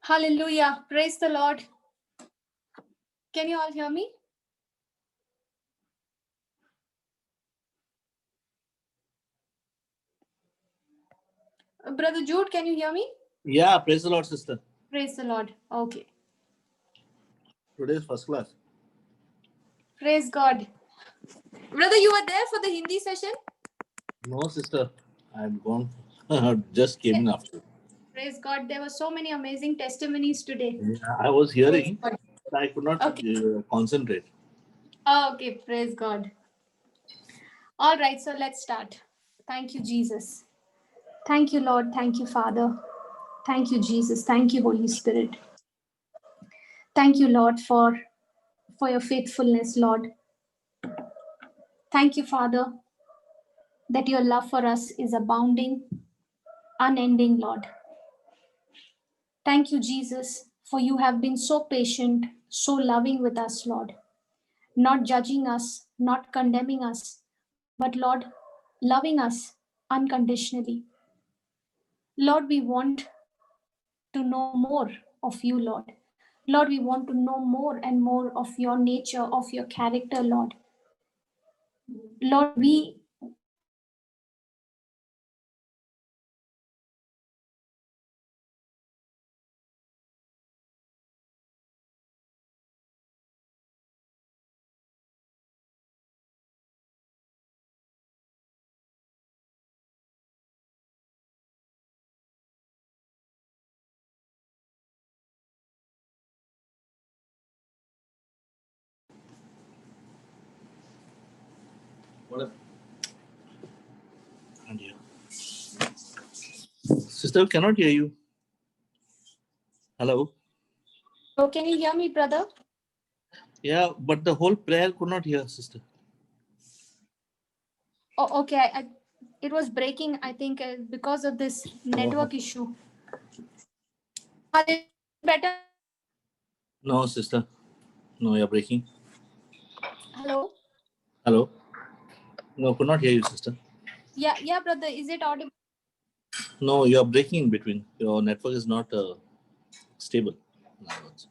Hallelujah. Praise the Lord. Can you all hear me? Brother Jude, can you hear me? Yeah, praise the Lord, sister. Praise the Lord. Okay. Today is first class. Praise God. Brother, you were there for the Hindi session? No, sister. I'm gone. Just came in after. Praise God. There were so many amazing testimonies today. Yeah, I was hearing, but I could not concentrate. Oh, okay. Praise God. All right. So let's start. Thank you, Jesus. Thank you, Lord. Thank you, Father. Thank you, Jesus. Thank you, Holy Spirit. Thank you, Lord, for your faithfulness, Lord. Thank you, Father, that your love for us is abounding, unending, Lord. Thank you, Jesus, for you have been so patient, so loving with us, Lord. Not judging us, not condemning us, but, Lord, loving us unconditionally. Lord, we want to know more of you, Lord. Lord, we want to know more and more of your nature, of your character, Lord. Lord, we What sister, we cannot hear you. Hello? Hello, can you hear me, brother? Yeah, but the whole prayer could not hear, sister. Oh, okay. It was breaking, I think, because of this network issue. Better? No, sister. No, you're breaking. Hello? Hello? No, could not hear you, sister. Yeah, brother. Is it audible? No, you're breaking in between. Your network is not stable.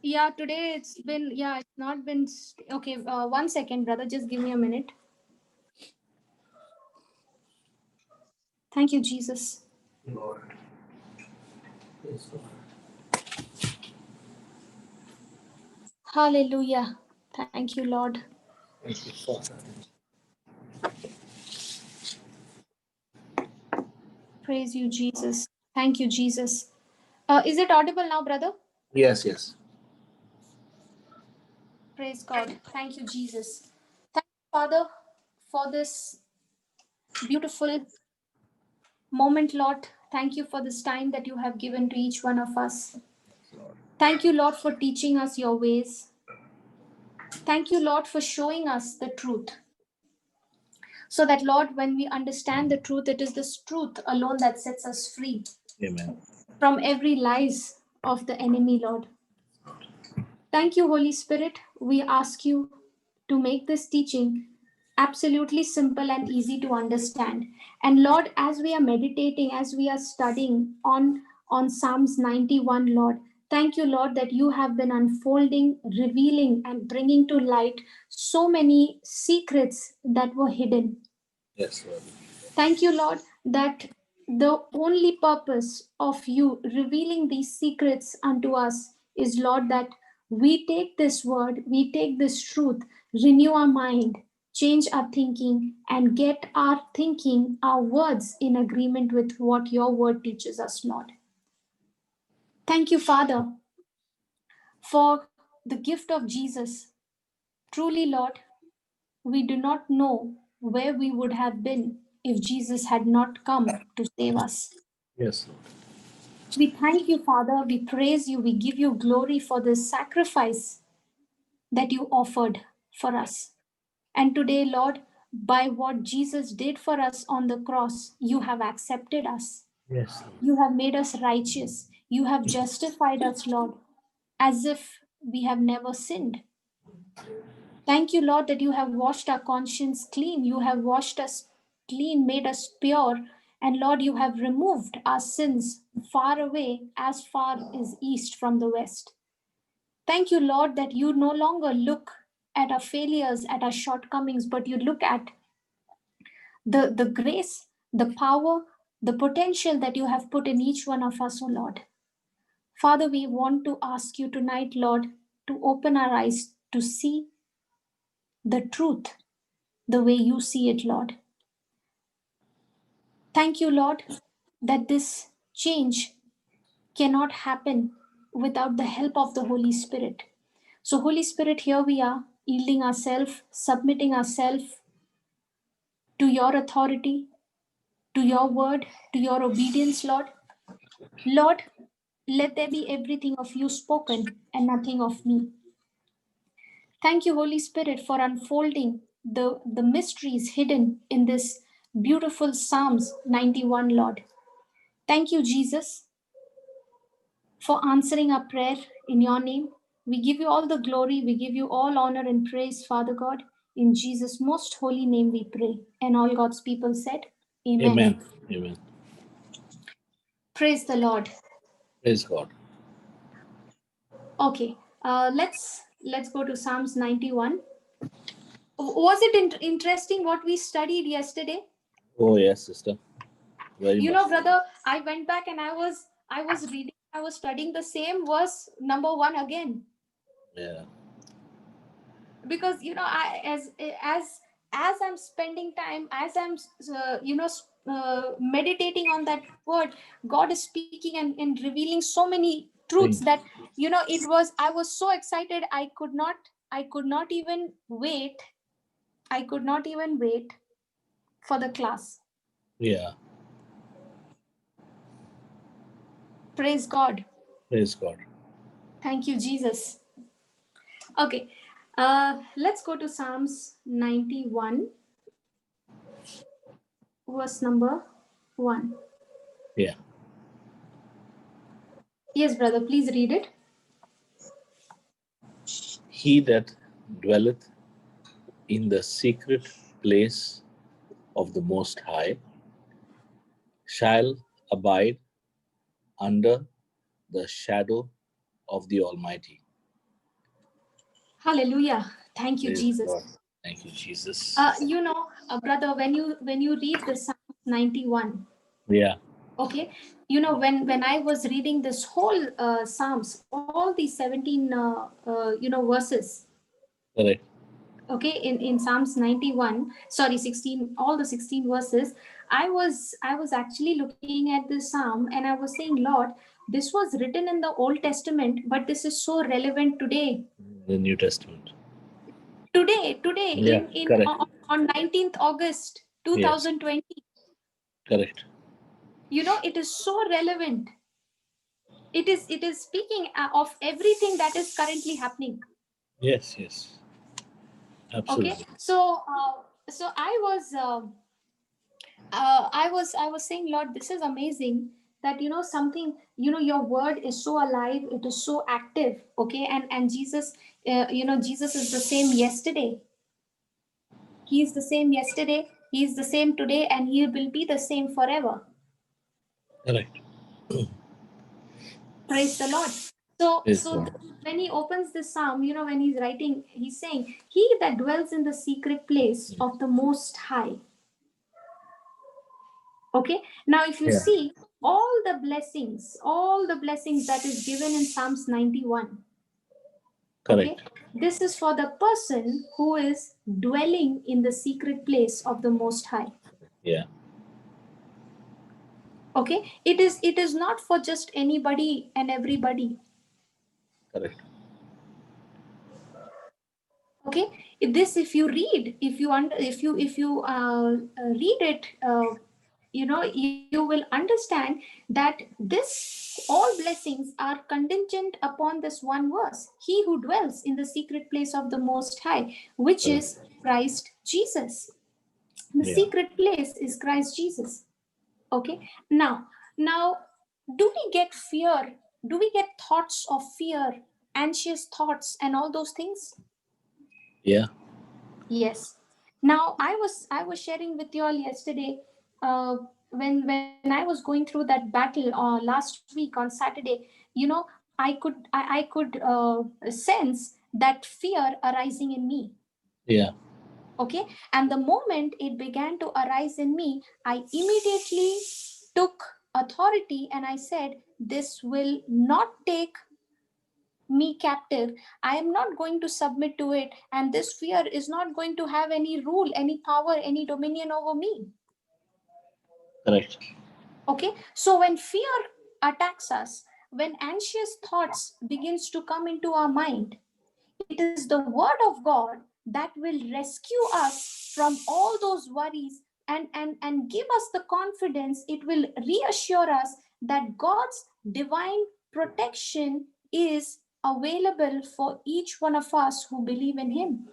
Yeah, today it's not been. Okay, 1 second, brother. Just give me a minute. Thank you, Jesus. Lord. Hallelujah. Thank you, Lord. Thank you, Father. Praise you, Jesus. Thank you, Jesus. Is it audible now, brother? Yes, yes. Praise God. Thank you, Jesus. Thank you, Father, for this beautiful moment, Lord. Thank you for this time that you have given to each one of us. Thank you, Lord, for teaching us your ways. Thank you, Lord, for showing us the truth. So that, Lord, when we understand the truth, it is this truth alone that sets us free. Amen. From every lies of the enemy, Lord. Thank you, Holy Spirit. We ask you to make this teaching absolutely simple and easy to understand. And Lord, as we are meditating, as we are studying on Psalms 91, Lord, thank you, Lord, that you have been unfolding, revealing, and bringing to light so many secrets that were hidden. Yes, Lord. Thank you, Lord, that the only purpose of you revealing these secrets unto us is, Lord, that we take this word, we take this truth, renew our mind, change our thinking, and get our thinking, our words in agreement with what your word teaches us, Lord. Thank you, Father, for the gift of Jesus. Truly, Lord, we do not know where we would have been if Jesus had not come to save us. Yes, Lord. We thank you, Father. We praise you. We give you glory for this sacrifice that you offered for us. And today, Lord, by what Jesus did for us on the cross, you have accepted us. Yes, Lord. You have made us righteous. You have justified us, Lord, as if we have never sinned. Thank you, Lord, that you have washed our conscience clean. You have washed us clean, made us pure, And Lord, you have removed our sins far away, as far as east from the west. Thank you, Lord, that you no longer look at our failures, at our shortcomings, but you look at the grace, the power, the potential that you have put in each one of us, oh Lord. Father, we want to ask you tonight, Lord, to open our eyes to see the truth the way you see it, Lord. Thank you, Lord, that this change cannot happen without the help of the Holy Spirit. So, Holy Spirit, here we are, yielding ourselves, submitting ourselves to your authority, to your word, to your obedience, Lord. Lord, let there be everything of you spoken and nothing of me. Thank you, Holy Spirit, for unfolding the mysteries hidden in this beautiful Psalms 91, Lord. Thank you, Jesus, for answering our prayer in your name. We give you all the glory, we give you all honor and praise, Father God. In Jesus' most holy name we pray. And all God's people said, Amen. Amen. Amen. Praise the Lord. Praise God. Okay, let's go to Psalms 91. Was it interesting what we studied yesterday? Oh, yes, sister. Very You much. know, brother, I went back and I was reading, I was studying the same verse number 1 again. Yeah. Because I as I'm spending time, as I'm meditating on that word, God is speaking and revealing so many truths Thing. that I was so excited, I could not even wait. I could not even wait for the class. Yeah. Praise God. Praise God. Thank you, Jesus. Okay, let's go to Psalms 91, verse number 1. Yeah. Yes, brother, please read it. He that dwelleth in the secret place of the Most High shall abide under the shadow of the Almighty. Hallelujah. Thank you, Praise Jesus. God. Thank you, Jesus. Brother, when you read the Psalm 91, Yeah. okay, when I was reading this whole Psalms, all these 17 verses, Correct. okay, in Psalms 91, sorry, 16, all the 16 verses, I was actually looking at this psalm and I was saying, Lord, this was written in the Old Testament, but this is so relevant today. The New Testament. Today Yeah. in Correct. on 19th August Yes. 2020. Correct. It is so relevant. It is speaking of everything that is currently happening. Yes. Yes. Okay, Absolutely. so I was saying, Lord, this is amazing that something, your word is so alive, it is so active. Okay, and Jesus, Jesus is the same yesterday. He is the same yesterday, he is the same today, and he will be the same forever. Correct. Praise the Lord. So, Praise so God. when he opens this psalm, when he's writing, he's saying, He that dwells in the secret place of the Most High. Okay. Now, if you Yeah. see all the blessings that is given in Psalms 91. Okay. Correct. This is for the person who is dwelling in the secret place of the Most High. Yeah. Okay. It is not for just anybody and everybody. Correct. Okay, if you read, if you read it, you will understand that this all blessings are contingent upon this one verse: he who dwells in the secret place of the Most High, which Correct. is Christ Jesus. The Yeah. secret place is Christ Jesus. Okay, now do we get fear, do we get thoughts of fear, anxious thoughts and all those things? Yeah. Yes. Now I was sharing with you all yesterday. when I was going through that battle last week on Saturday, I could sense that fear arising in me. Yeah. Okay, and the moment it began to arise in me, I immediately took authority and I said, this will not take me captive. I am not going to submit to it, and this fear is not going to have any rule, any power, any dominion over me. Correct. Okay, so when fear attacks us, when anxious thoughts begins to come into our mind, it is the word of God that will rescue us from all those worries, and give us the confidence. It will reassure us that God's divine protection is available for each one of us who believe in Him.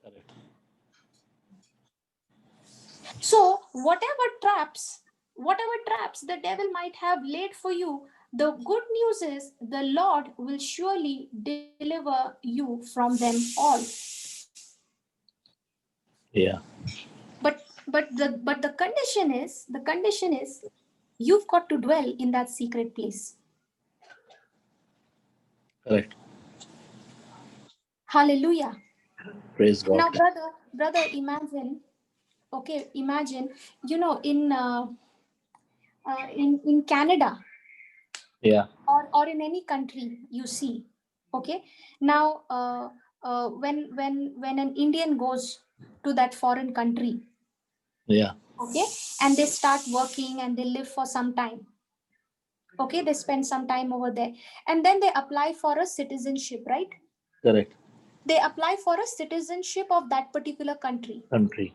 Correct. So whatever traps the devil might have laid for you, the good news is the Lord will surely deliver you from them all. Yeah. But the condition is you've got to dwell in that secret place. Correct. Hallelujah. Praise God. Now, brother, imagine. Okay, imagine. In Canada, Yeah. or in any country you see. Okay, now when an Indian goes to that foreign country, Yeah. okay, and they start working and they live for some time. Okay, they spend some time over there, and then they apply for a citizenship, right? Correct. They apply for a citizenship of that particular country. Country.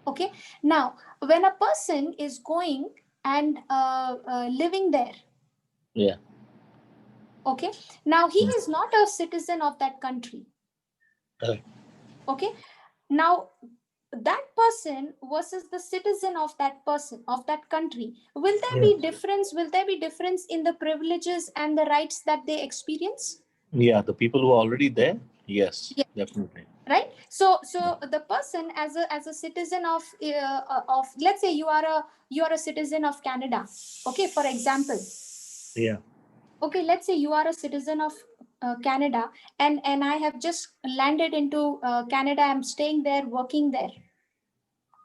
Okay, now when a person is going and living there, Yeah. okay, now he Mm. is not a citizen of that country. Correct. Okay, now that person versus the citizen of that person of that country, Yeah. will there be difference in the privileges and the rights that they experience? Yeah. The people who are already there. Yes. Yeah, Definitely. right. So the person as a citizen of, let's say you are a citizen of Canada, okay, for example. Yeah. Okay, let's say you are a citizen of Canada, and I have just landed into Canada. I'm staying there, working there.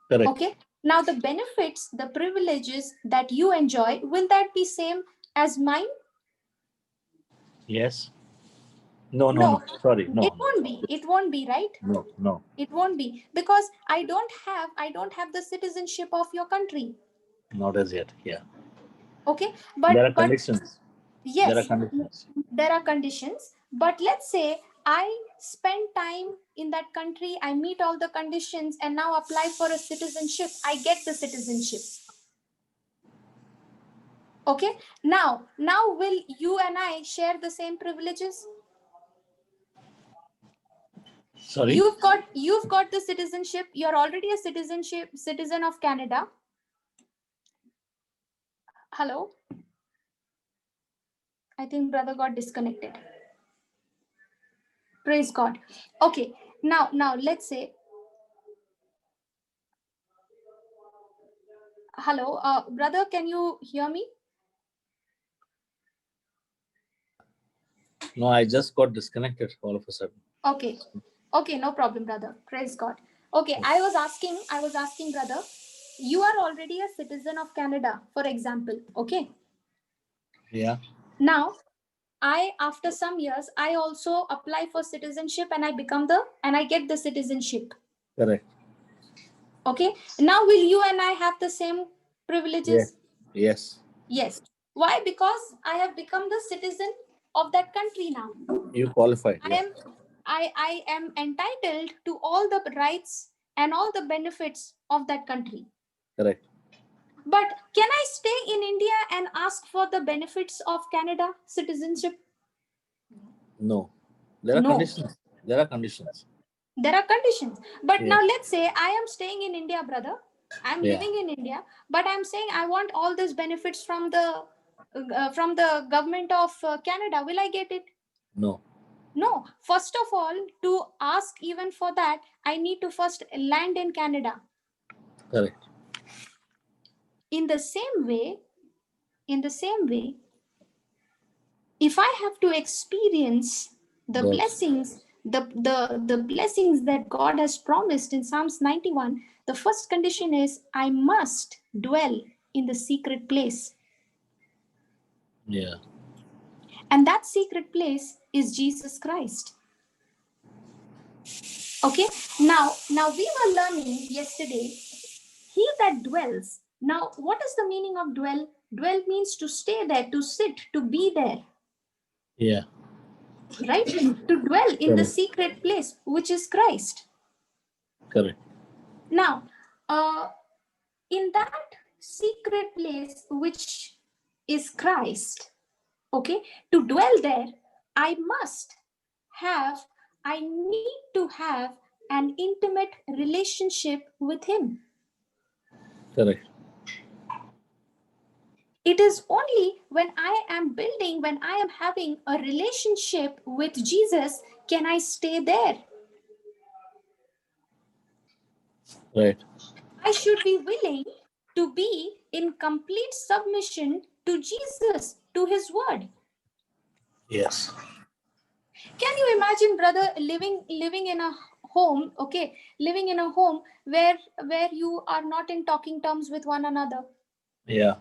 Correct. Okay, now the benefits, the privileges that you enjoy, will that be same as mine? Yes. No. No. No. No, Sorry. No. it No. won't be. It won't be, right? No. No. It won't be, because I don't have the citizenship of your country. Not as yet. Yeah. Okay, There are but conditions. There are yes, conditions. there are conditions. But let's say I spend time in that country, I meet all the conditions, and now apply for a citizenship, I get the citizenship. Okay, now will you and I share the same privileges? Sorry. You've got the citizenship, you're already a citizen of Canada. Hello, I think brother got disconnected. Praise God. Okay, now let's say, hello, brother, can you hear me? No, I just got disconnected all of a sudden. Okay, okay, no problem, brother. Praise God. Okay, I was asking, brother, you are already a citizen of Canada, for example. Okay, Yeah. now after some years, I also apply for citizenship, and I get the citizenship. Correct. Okay, now will you and I have the same Yes. privileges? Yes. Yes. Why? Because I have become the citizen of that country now. You qualified. I Yeah. am I am entitled to all the rights and all the benefits of that country. Correct. But can I stay in India and ask for the benefits of Canada citizenship? No. There are No. conditions. There are conditions. There are conditions. But Yeah. now let's say I am staying in India, brother. I'm Yeah. living in India, but I'm saying I want all these benefits from the government of Canada. Will I get it? No. No. First of all, to ask even for that, I need to first land in Canada. Correct. in the same way, if I have to experience the God's. blessings, the blessings that God has promised in Psalms 91, the first condition is I must dwell in the secret place. Yeah. And that secret place is Jesus Christ. Okay, now we were learning yesterday, he that dwells. Now, what is the meaning of dwell? Dwell means to stay there, to sit, to be there. Yeah. Right? To dwell in the Correct. secret place, which is Christ. Correct. Now, in that secret place, which is Christ, okay, to dwell there, I need to have an intimate relationship with Him. Correct. It is only when I am having a relationship with Jesus, can I stay there. Right. I should be willing to be in complete submission to Jesus, to His word. Yes. Can you imagine, brother, living in a home, okay, living in a home where you are not in talking terms with one another? Yeah.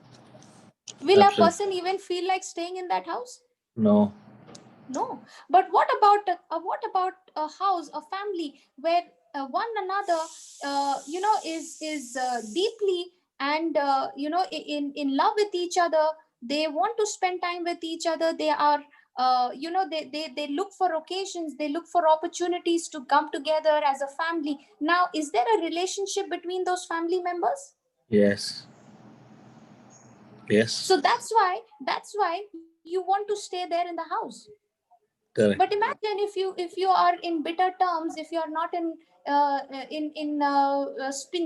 Will a Absolutely. person even feel like staying in that house? No. No. But what about a house, a family where one another, is deeply and in love with each other? They want to spend time with each other. They are, they look for occasions. They look for opportunities to come together as a family. Now, is there a relationship between those family members? Yes. Yes. So that's why you want to stay there in the house. Correct. But imagine if you are in bitter terms, if you are not in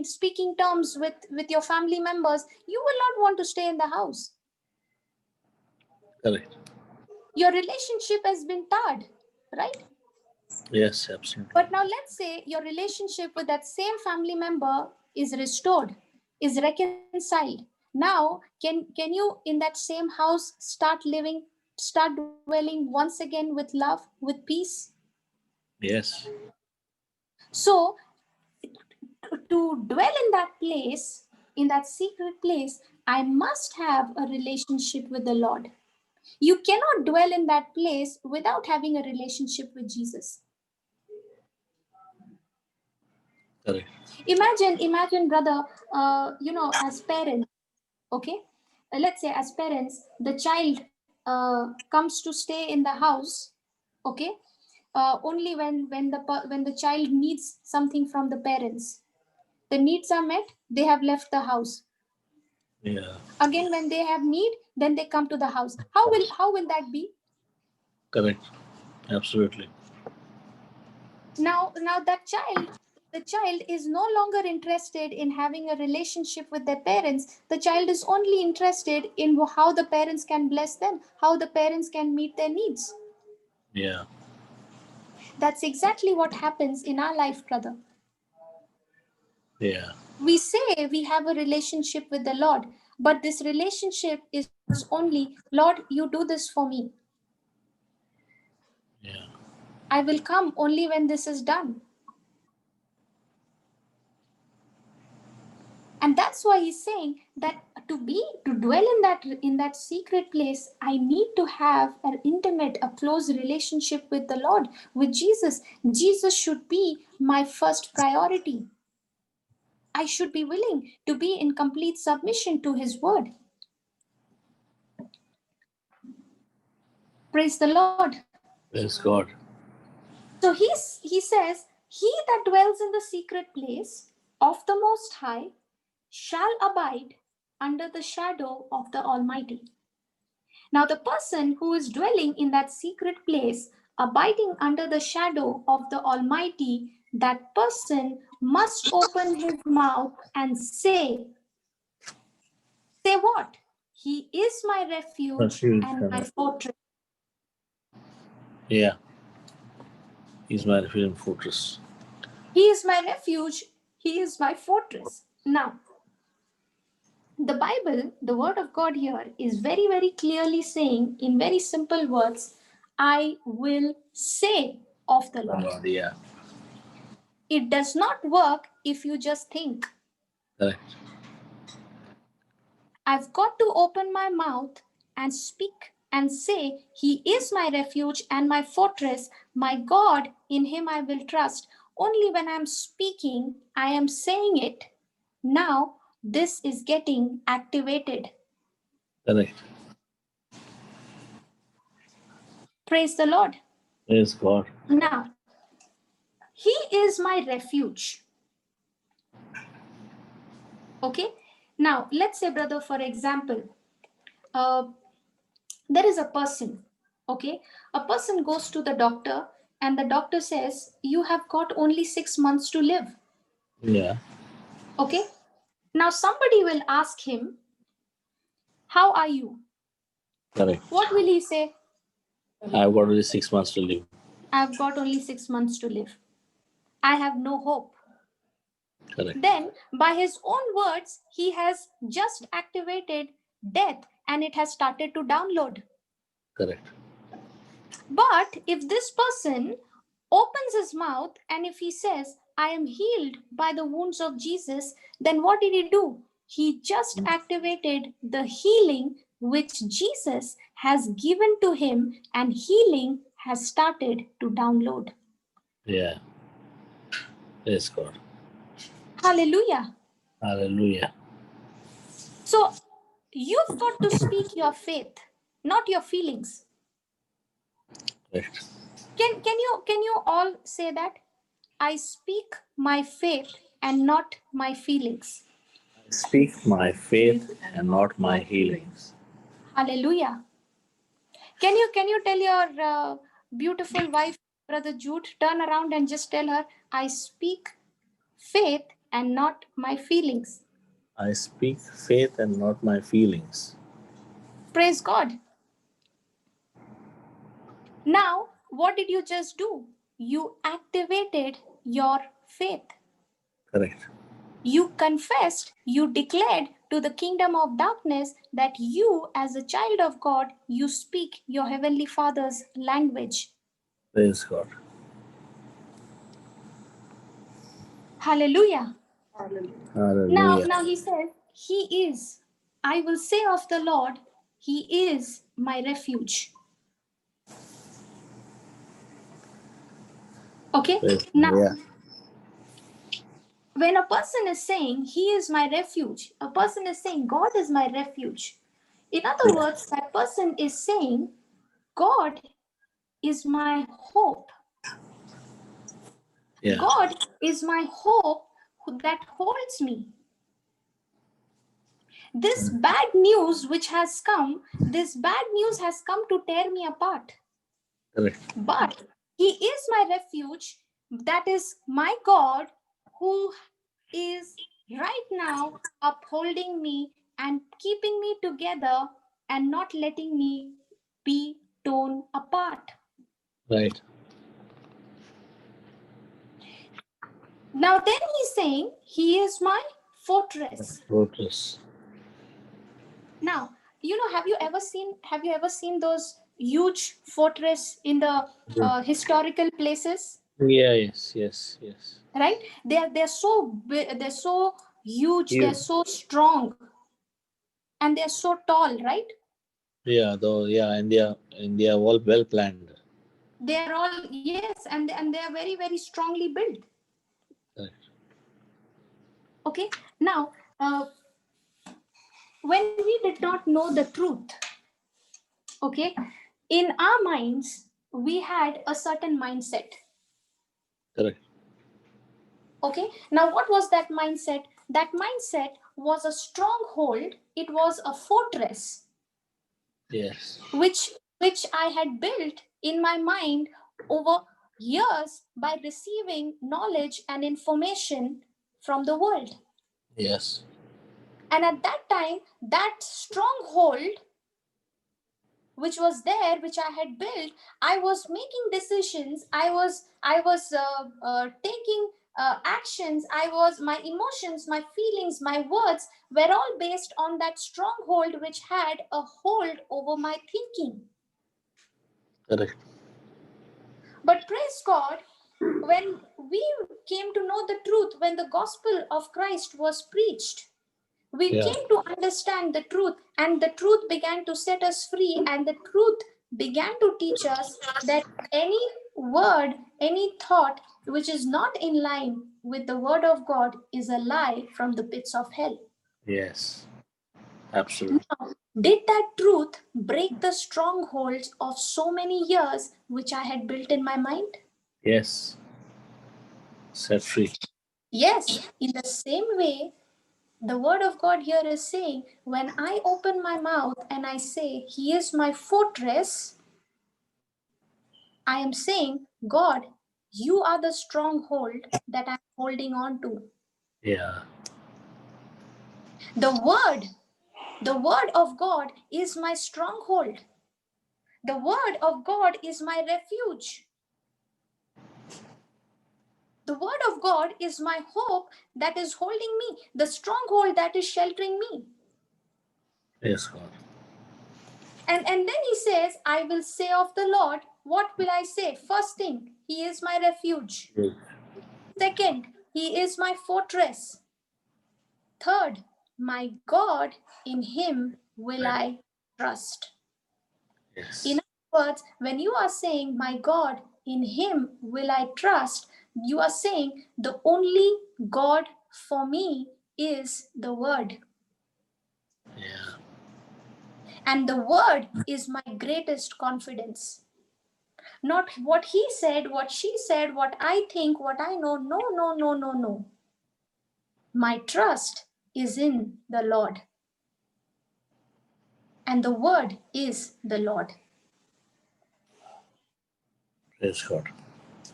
speaking terms with your family members, you will not want to stay in the house. Correct. Your relationship has been tarred, right? Yes. Absolutely. But now let's say your relationship with that same family member is restored, is reconciled. Now, can you in that same house start dwelling once again with love, with peace? Yes. So to dwell in that place, in that secret place, I must have a relationship with the Lord. You cannot dwell in that place without having a relationship with Jesus. Correct. Imagine, brother, as parents, okay? Let's say as parents, the child comes to stay in the house, okay? Only when the child needs something from the parents. The needs are met, they have left the house. Yeah. Again, when they have need, then they come to the house. How will that be? Correct. Absolutely. Now that child, the child is no longer interested in having a relationship with their parents. The child is only interested in how the parents can bless them, how the parents can meet their needs. Yeah. That's exactly what happens in our life, brother. Yeah. We say we have a relationship with the Lord, but this relationship is only, Lord, you do this for me. Yeah. I will come only when this is done. And that's why he's saying that to dwell in that secret place, I need to have an intimate, a close relationship with the Lord, with Jesus. Jesus should be my first priority. I should be willing to be in complete submission to his word. Praise the Lord. Praise God. So he says, he that dwells in the secret place of the Most High shall abide under the shadow of the Almighty. Now, the person who is dwelling in that secret place, abiding under the shadow of the Almighty, that person must open his mouth and say what? He is my refuge Refuge. and my fortress. Yeah. He's my refuge and fortress. He is my refuge. He is my fortress. Now, The Bible, the Word of God here, is very, very clearly saying in very simple words, I will say of the Lord. Yeah. It does not work if you just think. Correct. I've got to open my mouth and speak and say, He is my refuge and my fortress, my God, in Him I will trust. Only when I'm speaking, I am saying it. Now, this is getting activated. Correct. Praise the Lord. Praise God. Now, He is my refuge. Okay? Now, let's say, brother, for example, uh, there is a person, okay? A person goes to the doctor and the doctor says, you have got only 6 months to live. Yeah. Okay? Now, somebody will ask him, how are you? Correct. What will he say? I've got only 6 months to live. I've got only 6 months to live. I have no hope. Correct. Then, by his own words, he has just activated death and it has started to download. Correct. But if this person opens his mouth and if he says, I am healed by the wounds of Jesus, then what did he do? He just activated the healing which Jesus has given to him, and healing has started to download. Yeah. Praise God. Hallelujah. Hallelujah. So you've got to speak your faith, not your feelings. Correct. Can you all say that? I speak my faith and not my feelings. I speak my faith and not my healings. Hallelujah. Can you tell your beautiful wife, Brother Jude, turn around and just tell her, I speak faith and not my feelings. I speak faith and not my feelings. Praise God. Now, what did you just do? You activated your faith. Correct. You confessed, you declared to the kingdom of darkness that you, as a child of God, you speak your heavenly Father's language. Praise God. Hallelujah. Hallelujah. Now he says, He is. I will say of the Lord, He is my refuge. Okay? Now, Yeah. when a person is saying, He is my refuge, a person is saying, God is my refuge. In other Yeah. words, that person is saying, God is my hope. Yeah. God is my hope that holds me. This bad news which has come, this bad news has come to tear me apart. Correct. But He is my refuge, that is my God, who is right now upholding me and keeping me together and not letting me be torn apart. Right. Now, then he's saying, He is my fortress. Fortress. Now, have you ever seen those huge fortress in the historical places? Yeah. Yes. Yes. Yes. Right? They're so big, they're so huge, they're You. so strong, and they're so tall, right? Yeah. Though. Yeah. And they are all well planned. They are all, yes, and they are very, very strongly built. Correct. Okay. Now, when we did not know the truth, okay, in our minds we had a certain mindset. Correct. Okay. Now, what was that mindset? That mindset was a stronghold. It was a fortress Yes. which I had built in my mind over years by receiving knowledge and information from the world. Yes. And at that time, that stronghold which was there, which I had built, I was making decisions. I was taking actions, my emotions, my feelings, my words were all based on that stronghold which had a hold over my thinking. Correct. But praise God, when we came to know the truth, when the gospel of Christ was preached, we came to understand the truth, and the truth began to set us free, and the truth began to teach us that any word, any thought which is not in line with the word of God is a lie from the pits of hell. Yes. Absolutely. Now, did that truth break the strongholds of so many years which I had built in my mind? Yes. Set free. Yes, in the same way, the word of God here is saying, when I open my mouth and I say, He is my fortress, I am saying, God, you are the stronghold that I'm holding on to. Yeah. The word of God is my stronghold. The word of God is my refuge. The word of God is my hope that is holding me, the stronghold that is sheltering me. Yes, God. And then he says, I will say of the Lord, what will I say? First thing, He is my refuge. Good. Second, He is my fortress. Third, my God, in Him will Right. I trust. Yes. In other words, when you are saying, my God, in Him will I trust, you are saying the only God for me is the Word. Yeah. And the Word is my greatest confidence. Not what he said, what she said, what I think, what I know. No, no, no, no, no. My trust is in the Lord. And the word is the Lord. Praise God.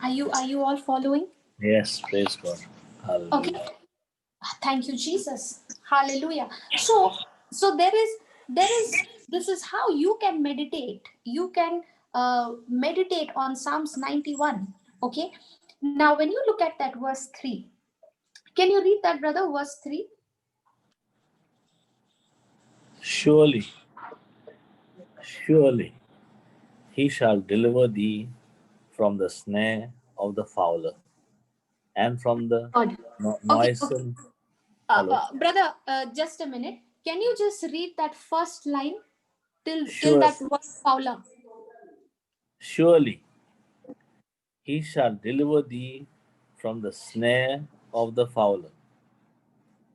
Are you all following? Yes. Praise God. Hallelujah. Okay. Thank you, Jesus. Hallelujah. So there is this is how you can meditate. You can meditate on Psalms 91. Okay. Now when you look at that verse 3, can you read that, brother? Verse 3. Surely, surely, He shall deliver thee from the snare of the fowler and from the God. Okay. noisome. Hello. Brother, just a minute. Can you just read that first line till Sure, that word Paula? surely He shall deliver thee from the snare of the fowler.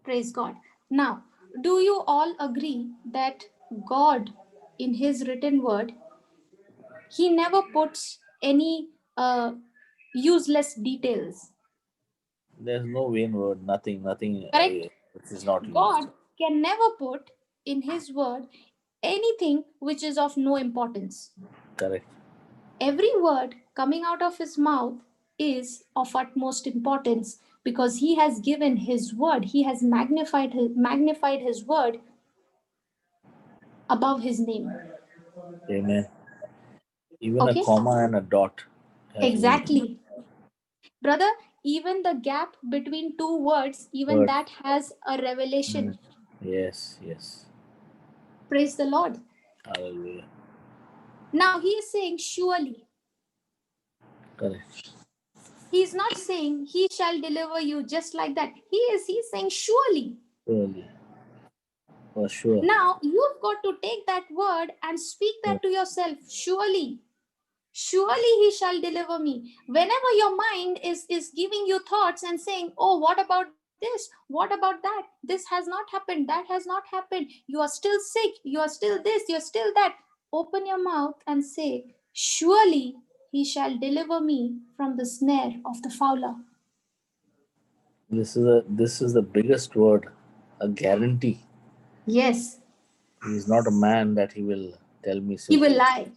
Praise God. Now, do you all agree that God, in His written word, He never puts any useless details? There's no vain word, nothing Correct? which is not used. God can never put in His word anything which is of no importance. Correct. Every word coming out of his mouth is of utmost importance because he has given his word, he has magnified his word above his name. Amen. Even a Okay? comma and a dot has meaning. Exactly. Brother, even the gap between two words, even Word. that has a revelation. Mm. Yes, yes. Praise the Lord. Hallelujah. Now he is saying, surely. Correct. He is not saying he shall deliver you just like that. He's saying surely. Surely. For sure. Now you've got to take that word and speak Yes. that to yourself. Surely, surely he shall deliver me. Whenever your mind is giving you thoughts and saying, oh, what about this? What about that? This has not happened. That has not happened. You are still sick. You are still this. You're still that. Open your mouth and say, surely he shall deliver me from the snare of the fowler. This is the biggest word, a guarantee. Yes, He is not a man that he will tell me he will simply. lie.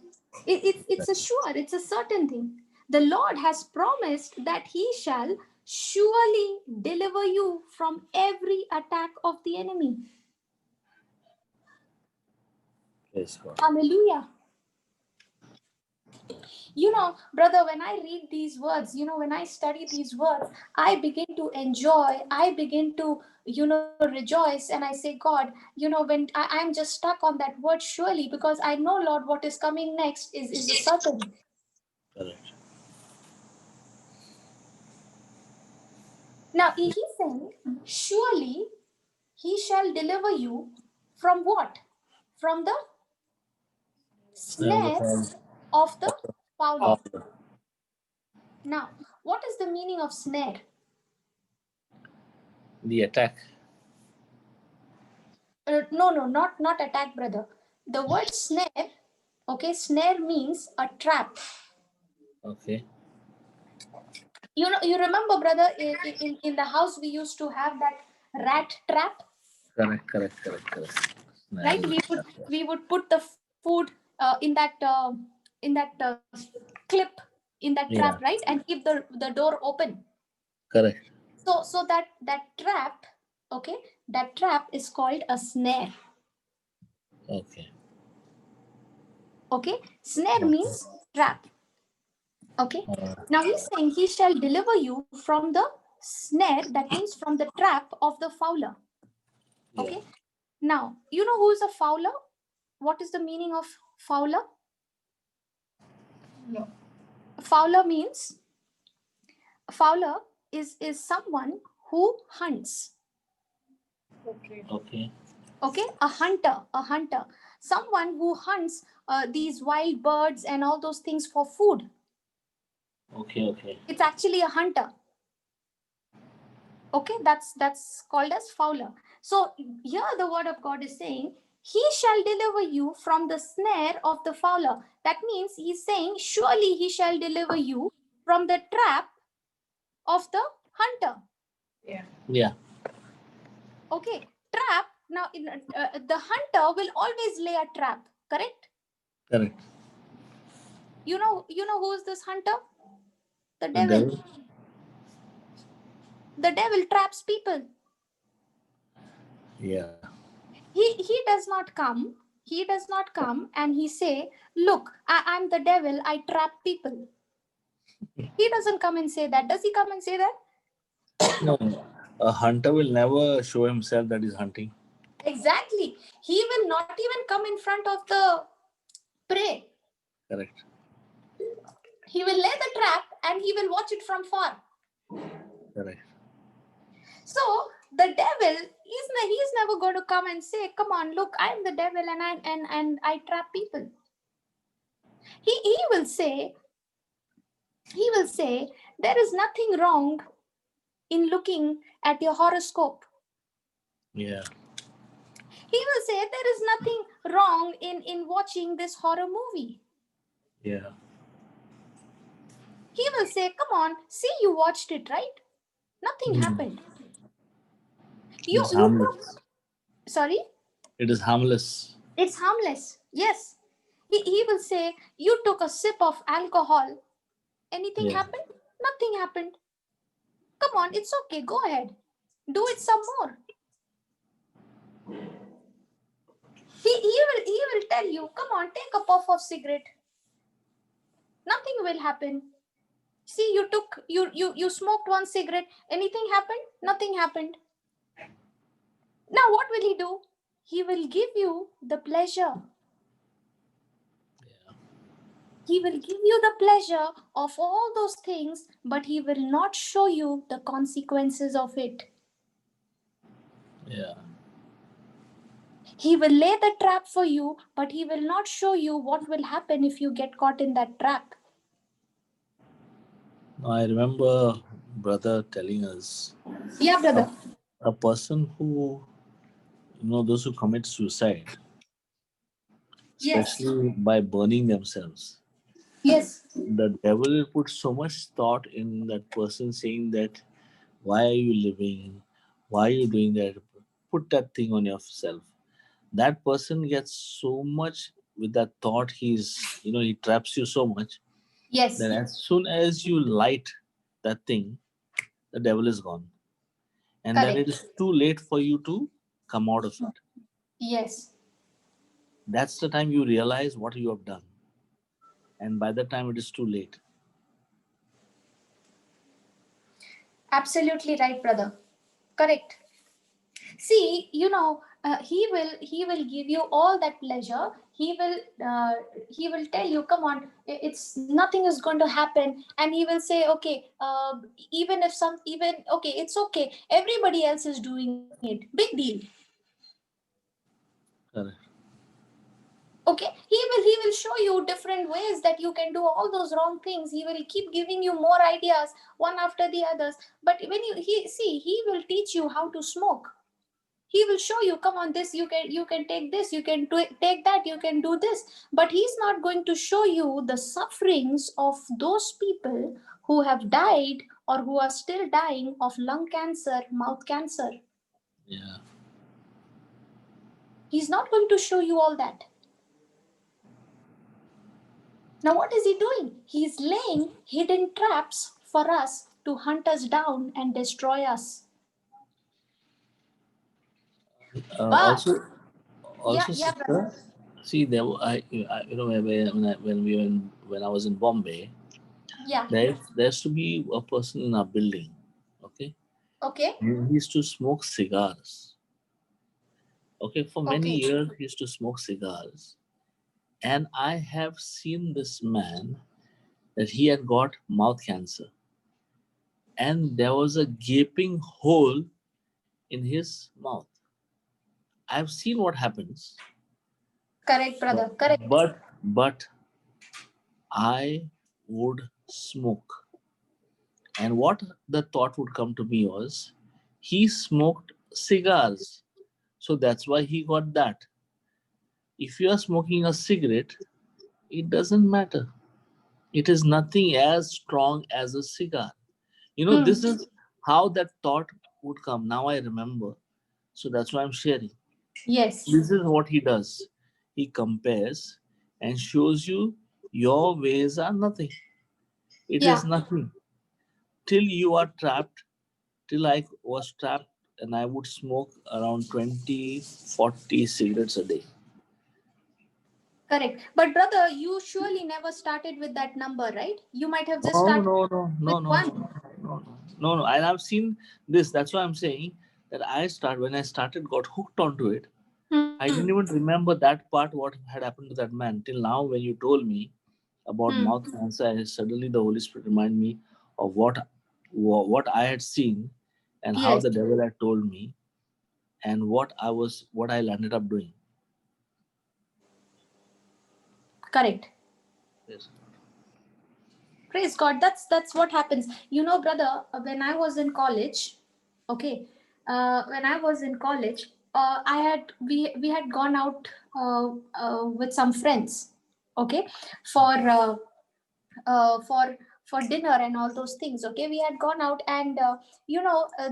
It's a sure, it's a certain thing. The Lord has promised that he shall surely deliver you from every attack of the enemy. Praise God. Hallelujah. Brother, when I read these words, when I study these words, I begin to enjoy, I begin to, rejoice, and I say, God, when I'm just stuck on that word, surely, because I know, Lord, what is coming next is a certain. Correct. Now, he's saying, surely he shall deliver you from what? From the Snare of the snares of the fowler. fowler. Now, what is the meaning of snare? The attack. No, not attack, brother. The word snare, okay, snare means a trap. Okay. You remember, brother, in the house we used to have that rat trap, Correct. Snare right? is a trap. We would put the food in that clip, in that trap, Yeah. right, and keep the door open. Correct. So that trap, okay, that trap is called a snare. Okay. Okay, snare Okay. means trap. Okay. Uh, Now he's saying he shall deliver you from the snare, that means from the trap of the fowler. yeah. Okay. Now, you know who is a fowler? What is the meaning of fowler? No. Fowler means, fowler is someone who hunts. Okay. Okay. Okay, a hunter, someone who hunts these wild birds and all those things for food. Okay. It's actually a hunter. Okay, that's called as fowler. So here the word of God is saying, he shall deliver you from the snare of the fowler. That means he's saying, surely he shall deliver you from the trap of the hunter. Yeah. Yeah. Okay, trap. Now the hunter will always lay a trap, correct? Correct. You know who is this hunter? The The devil. devil. The devil traps people. Yeah. He does not come. He does not come and he say, look, I'm the devil, I trap people. He doesn't come and say that. Does he come and say that? No. A hunter will never show himself that he's hunting. Exactly. He will not even come in front of the prey. Correct. He will lay the trap and he will watch it from far. Correct. So the devil, he's never going to come and say, come on, look, I'm the devil and I trap people. He will say, there is nothing wrong in looking at your horoscope. Yeah. He will say, there is nothing wrong in watching this horror movie. Yeah. He will say, come on, see, you watched it, right? Nothing Hmm. happened. You, It's you, harmless. sorry? It is harmless. It's harmless. Yes. He will say, you took a sip of alcohol. Anything Yeah. happened? Nothing happened. Come on, it's okay. Go ahead. Do it some more. He will tell you, come on, take a puff of cigarette. Nothing will happen. See, you smoked one cigarette. Anything happened? Nothing happened. Now what will he do? He will give you the pleasure. Yeah. He will give you the pleasure of all those things, but he will not show you the consequences of it. Yeah. He will lay the trap for you, but he will not show you what will happen if you get caught in that trap. I remember brother telling us Yeah, a, brother. a person who, those who commit suicide, Yes. especially by burning themselves, Yes. the devil put so much thought in that person saying that, why are you living? Why are you doing that? Put that thing on yourself. That person gets so much with that thought, he traps you so much Yes. that as soon as you light that thing, the devil is gone. And then it Correct. is too late for you to come out of it. Yes. That's the time you realize what you have done. and by the time it is too late. Absolutely right, brother. Correct. See, he will give you all that pleasure. He will tell you, come on, it's nothing is going to happen, and he will say, okay, even if some even okay, it's okay, everybody else is doing it, big deal. Correct. Okay, he will show you different ways that you can do all those wrong things. He will keep giving you more ideas, one after the others. But when he will teach you how to smoke. He will show you, come on, this you can take this, you can take that, you can do this. But he's not going to show you the sufferings of those people who have died or who are still dying of lung cancer, mouth cancer. Yeah. He's not going to show you all that. Now what is he doing? He's laying hidden traps for us to hunt us down and destroy us. But Also, yeah, also, yeah, brother. sister, see there, when I was in Bombay, Yeah. there used to be a person in our building. Okay, Okay. and he used to smoke cigars. Okay, for many Okay. years he used to smoke cigars, and I have seen this man that he had got mouth cancer, and there was a gaping hole in his mouth. I've seen what happens, Correct, but brother. Correct. but I would smoke. And what the thought would come to me was, he smoked cigars, so that's why he got that. If you are smoking a cigarette, it doesn't matter. It is nothing as strong as a cigar. This Hmm. is how that thought would come. Now I remember. So that's why I'm sharing. Yes. This is what he does. He compares and shows you your ways are nothing. It is Yeah. nothing. Till you are trapped, till I was trapped, and I would smoke around 20, 40 cigarettes a day. Correct. But brother, you surely never started with that number, right? You might have just Oh, started no, no, with no, no, no, one. no, no, no, no, no. And I've seen this. That's why I'm saying that when I started, got hooked onto it. Hmm. I didn't even remember that part, what had happened to that man. Till now, when you told me about Hmm. mouth cancer, suddenly the Holy Spirit reminded me of what I had seen, and how Yes. the devil had told me, and what I landed up doing. Correct. Yes. Praise God. That's what happens. Brother, when I was in college, okay, when I was in college, I had we had gone out with some friends, okay, for uh, for dinner and all those things. Okay, we had gone out, and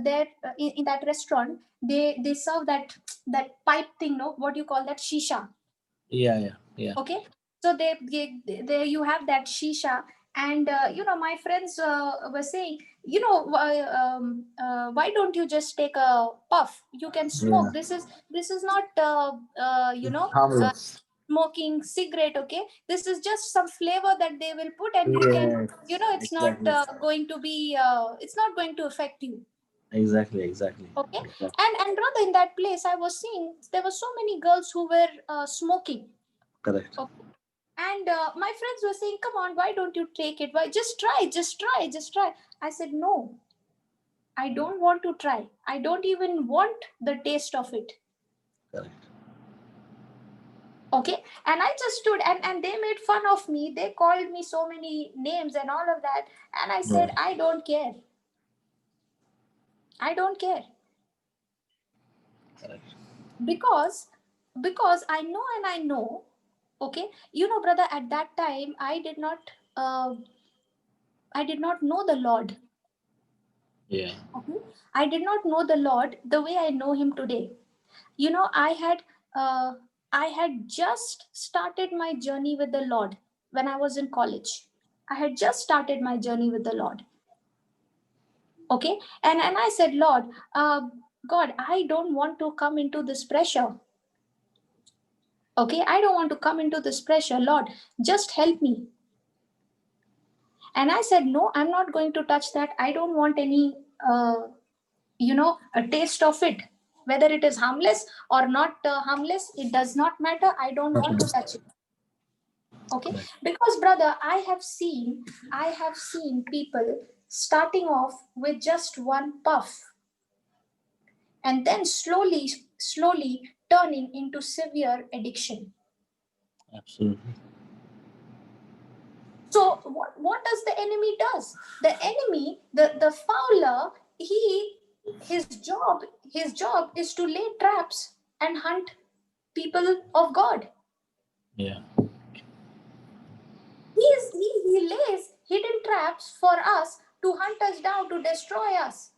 there in that restaurant, they serve that pipe thing, no, what do you call that, shisha. Yeah, yeah, yeah. Okay, so there you have that shisha. And my friends were saying, why don't you just take a puff, you can Yeah. smoke, this is not uh, Harmless. smoking cigarette. Okay, this is just some flavor that they will put, and you can, Yes, it's not exactly. going to be it's not going to affect you. Exactly, exactly. Okay. Exactly. And rather, in that place I was seeing there were so many girls who were smoking. Correct. Okay. And my friends were saying, come on, why don't you take it, why, just try. I said, no, I don't want to try, I don't even want the taste of it. Correct. Okay. And I just stood, and they made fun of me, they called me so many names and all of that. And I Yeah. said, I don't care, I don't care. Correct. Because because I know. Okay, brother, at that time uh, I did not know the Lord. Yeah. Okay, I did not know the Lord the way I know him today. Uh, I had just started my journey with the Lord when I was in college. I had just started my journey with the Lord. Okay. And I said, Lord, God, I don't want to come into this pressure. Okay, I don't want to come into this pressure. Lord, just help me. And I said, no, I'm not going to touch that. I don't want any, a taste of it. Whether it is harmless or not harmless, it does not matter. I don't want to touch it. Okay, Right. because brother, I have seen people starting off with just one puff and then slowly turning into severe addiction. Absolutely. So what does the enemy does? The enemy, the fowler, his job is to lay traps and hunt people of God. Yeah. He lays hidden traps for us to hunt us down, to destroy us,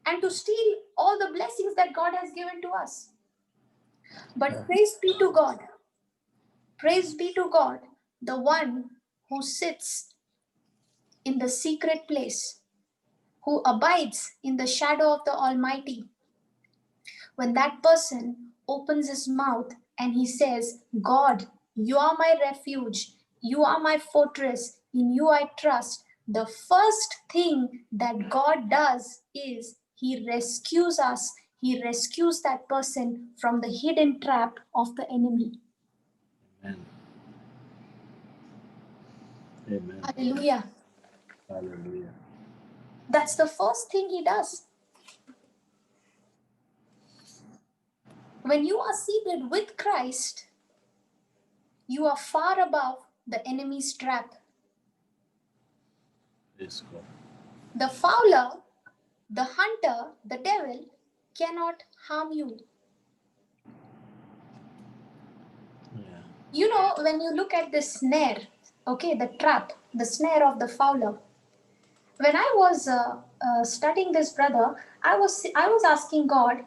and to steal all the blessings that God has given to us. But praise be to God. Praise be to God, the one who sits in the secret place, who abides in the shadow of the Almighty. When that person opens his mouth and he says, God, you are my refuge, you are my fortress, in you I trust, the first thing that God does is he rescues us, he rescues that person from the hidden trap of the enemy. Amen. Amen. Hallelujah. Hallelujah. That's the first thing he does. When you are seated with Christ, you are far above the enemy's trap. Praise God. The fowler, the hunter, the devil cannot harm you. Yeah. You know, when you look at the snare, okay, the trap, the snare of the fowler. When I was studying this, brother, I was asking God,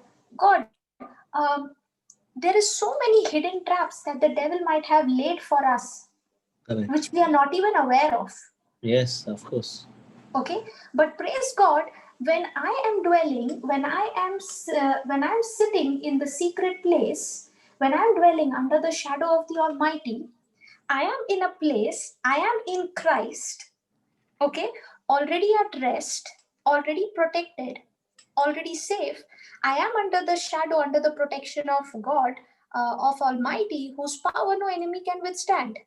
there is so many hidden traps that the devil might have laid for us, which Correct. we are not even aware of. Yes, of course. Okay, but praise God, when I am dwelling, when I am sitting in the secret place, when I am dwelling under the shadow of the Almighty, I am in a place, I am in Christ. Okay, already at rest, already protected, already safe. I am under the shadow, under the protection of God, of Almighty, whose power no enemy can withstand.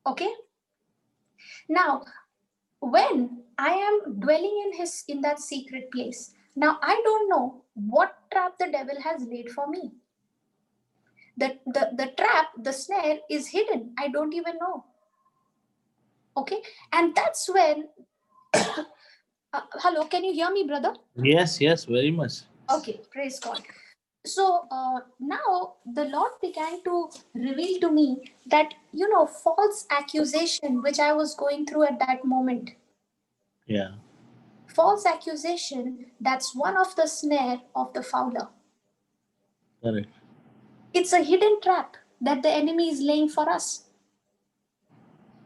Okay, now when I am dwelling in that secret place, now I don't know what trap the devil has laid for me. The trap, the snare is hidden. I don't even know. Okay, and that's when hello, can you hear me, brother? Yes, yes, very much. Okay, praise God. So now the Lord began to reveal to me that, false accusation which I was going through at that moment. Yeah. False accusation, that's one of the snare of the fowler. Correct. It's a hidden trap that the enemy is laying for us.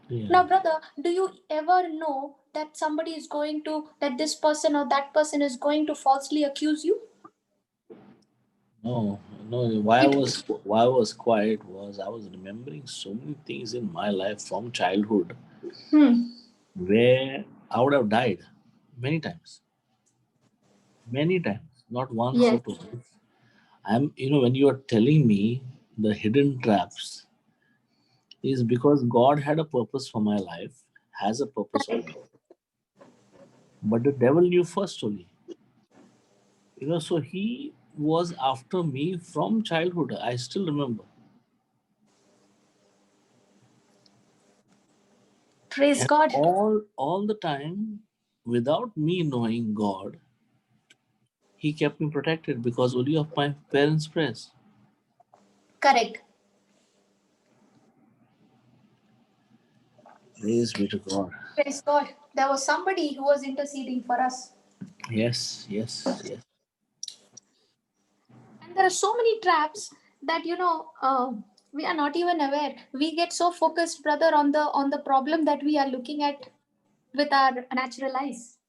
Yeah. Now, brother, do you ever know that that this person or that person is going to falsely accuse you? No, no. Why I You was why I was quiet was I was remembering so many things in my life from childhood hmm. where I would have died many times, not once or Yes. twice. When you are telling me the hidden traps is because God had a purpose for my life, has a purpose for me. But the devil knew first only. So he was after me from childhood. I still remember. Praise And God. all the time, without me knowing God, he kept me protected because only of my parents' prayers. Correct. Praise be to God. Praise God. There was somebody who was interceding for us. Yes, yes, yes. And there are so many traps that, we are not even aware. We get so focused, brother, on the problem that we are looking at with our natural eyes.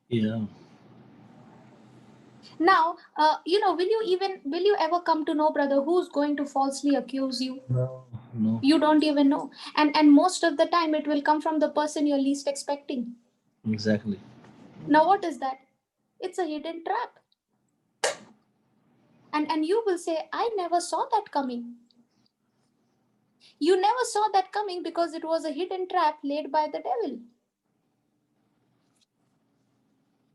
Yeah. Now, will you ever come to know, brother, who's going to falsely accuse you? No, No. You don't even know. And most of the time it will come from the person you're least expecting. Exactly. Now what is that? It's a hidden trap. And you will say, I never saw that coming. You never saw that coming because it was a hidden trap laid by the devil.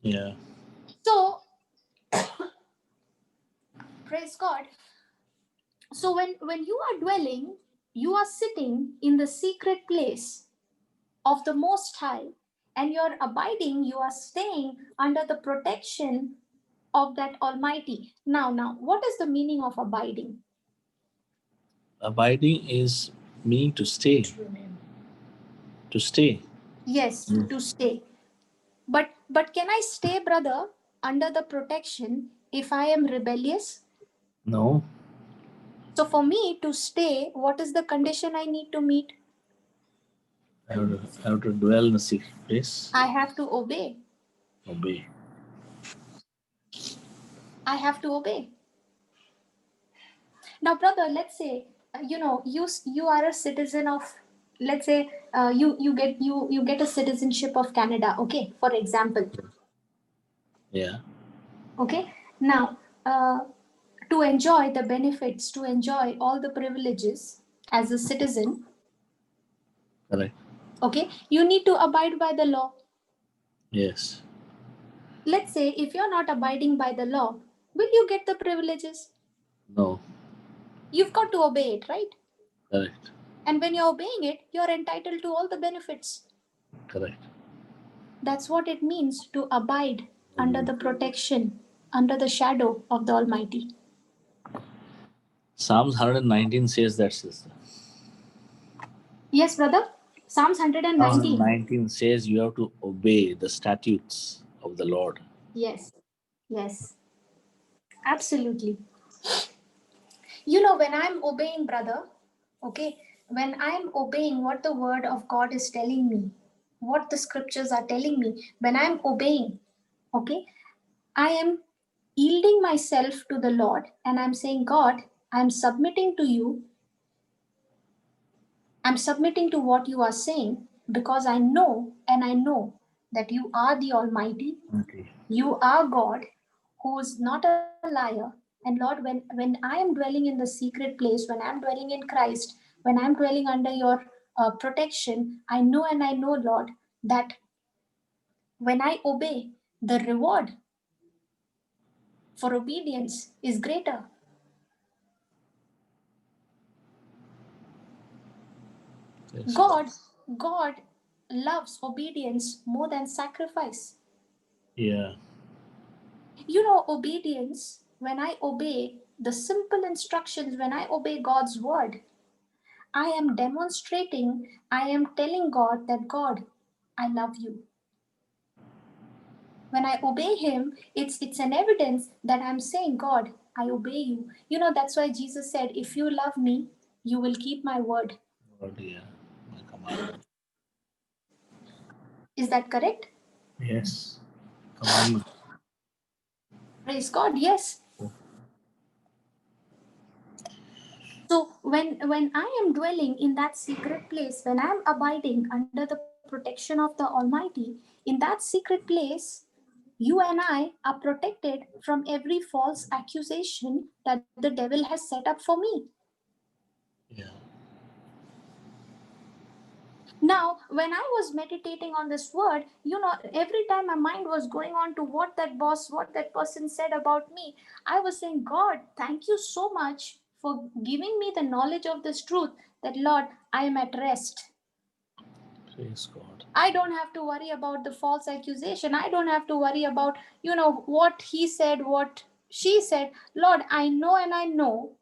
Yeah. So, praise God. So when you are dwelling, you are sitting in the secret place of the Most High, and you're abiding, you are staying under the protection of that Almighty. Now, what is the meaning of abiding? Abiding is meaning to stay. To stay. Yes, Mm. to stay. But can I stay, brother, under the protection if I am rebellious? No. So for me to stay, what is the condition I need to meet? I have to dwell in a secret place. I have to obey. Obey. I have to obey. Now, brother, let's say you are a citizen of, let's say, you get a citizenship of Canada. Okay, for example. Yeah. Okay. Now, to enjoy the benefits, to enjoy all the privileges as a citizen, Correct. okay, you need to abide by the law. Yes. Let's say if you're not abiding by the law, will you get the privileges? No. You've got to obey it, right? Correct. And when you're obeying it, you're entitled to all the benefits. Correct. That's what it means to abide under the protection, under the shadow of the Almighty. Psalms 119 says that, sister. Yes, brother. Psalms Psalm 119. 119 says you have to obey the statutes of the Lord. Yes, yes, absolutely. When I'm obeying, brother, okay, when I'm obeying what the word of God is telling me, what the scriptures are telling me, when I'm obeying, okay, I am yielding myself to the Lord and I'm saying, God, I'm submitting to you. I'm submitting to what you are saying because I know and I know that you are the Almighty. Okay. You are God who is not a liar. And Lord, when I am dwelling in the secret place, when I'm dwelling in Christ, when I'm dwelling under your protection, I know, Lord, that when I obey, the reward for obedience is greater. Yes. God, God loves obedience more than sacrifice. Yeah. Obedience, when I obey the simple instructions, when I obey God's word, I am demonstrating, I am telling God that God, I love you. When I obey him, it's an evidence that I'm saying, God, I obey you. That's why Jesus said, if you love me, you will keep my word. Lord, yeah. My commandment. Is that correct? Yes. Commandment. Praise God, yes. So when I am dwelling in that secret place, when I am abiding under the protection of the Almighty, in that secret place, you and I are protected from every false accusation that the devil has set up for me. Yeah. Now, when I was meditating on this word, every time my mind was going on to what that boss, what that person said about me, I was saying, God, thank you so much for giving me the knowledge of this truth that, Lord, I am at rest. Praise God. I don't have to worry about the false accusation. I don't have to worry about, what he said, what she said. Lord, I know and I know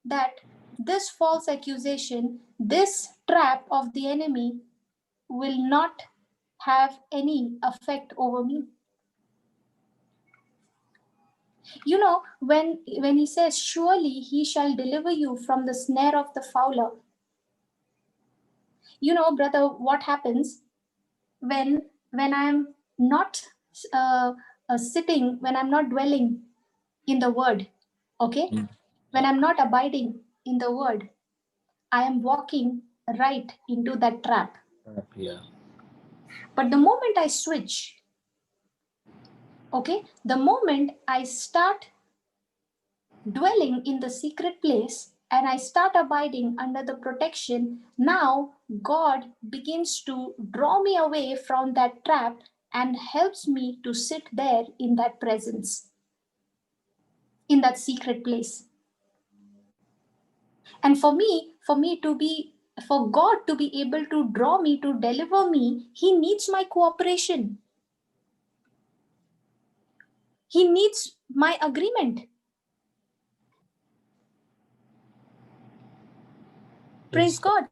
that this false accusation, this trap of the enemy will not have any effect over me. When he says, surely he shall deliver you from the snare of the fowler. Brother, what happens when I'm not uh, sitting, when I'm not dwelling in the word, okay? Mm. When I'm not abiding in the word, I am walking right into that trap. Yeah. But the moment I switch, okay, the moment I start dwelling in the secret place and I start abiding under the protection, now God begins to draw me away from that trap and helps me to sit there in that presence, in that secret place. And for God to be able to draw me, to deliver me, He needs my cooperation. He needs my agreement. Praise Yes. God.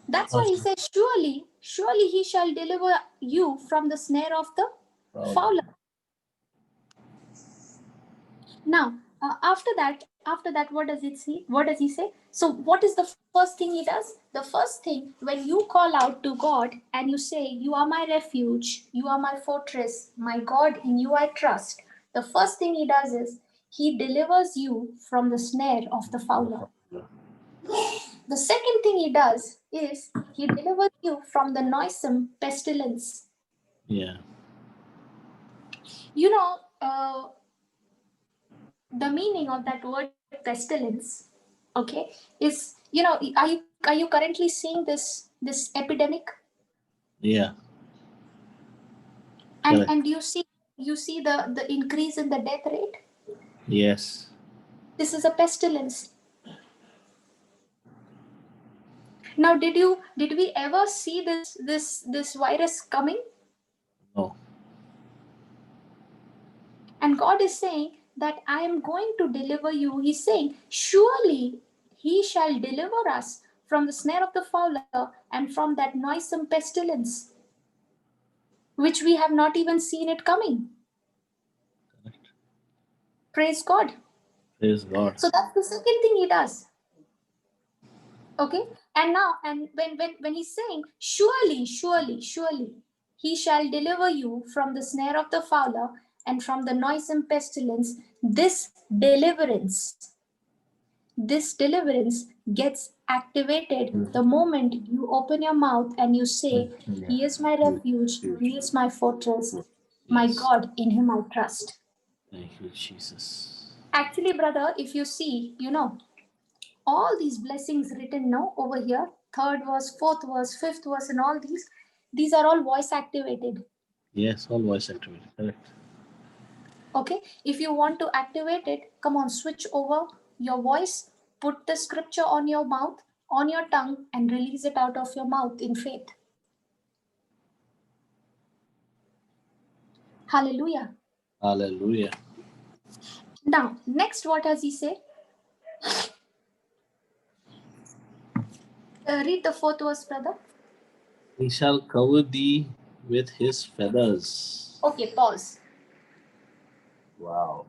That's why He Awesome. says, surely, surely He shall deliver you from the snare of the Proud. fowler. Now, after that, what does it say? What does He say? So, what is the first thing He does? The first thing, when you call out to God and you say, "You are my refuge, you are my fortress, my God, in you I trust." The first thing He does is He delivers you from the snare of the fowler. The second thing He does is He delivers you from the noisome pestilence. Yeah. You know, the meaning of that word pestilence, okay, is, are you currently seeing this epidemic? Yeah. And Correct. you see the increase in the death rate. Yes. This is a pestilence. Now, did we ever see this virus coming? No. And God is saying that I am going to deliver you. He's saying, surely He shall deliver us from the snare of the fowler and from that noisome pestilence, which we have not even seen it coming. Correct. Praise God. Praise God. So that's the second thing He does. Okay. And now, and when He's saying, surely, surely, surely, He shall deliver you from the snare of the fowler and from the noisome pestilence, this deliverance gets activated the moment you open your mouth and you say, Yeah. He is my refuge, He is my fortress, my Yes. God, in Him I trust. Thank you, Jesus. Actually, brother, if you see, all these blessings written now over here, third verse, fourth verse, fifth verse, and all these are all voice activated. Yes, all voice activated. Correct. Okay, if you want to activate it, come on, switch over your voice, put the scripture on your mouth, on your tongue, and release it out of your mouth in faith. Hallelujah. Hallelujah. Now, next, what does He say? Read the fourth verse, brother. He shall cover thee with his feathers. Okay, pause. Wow.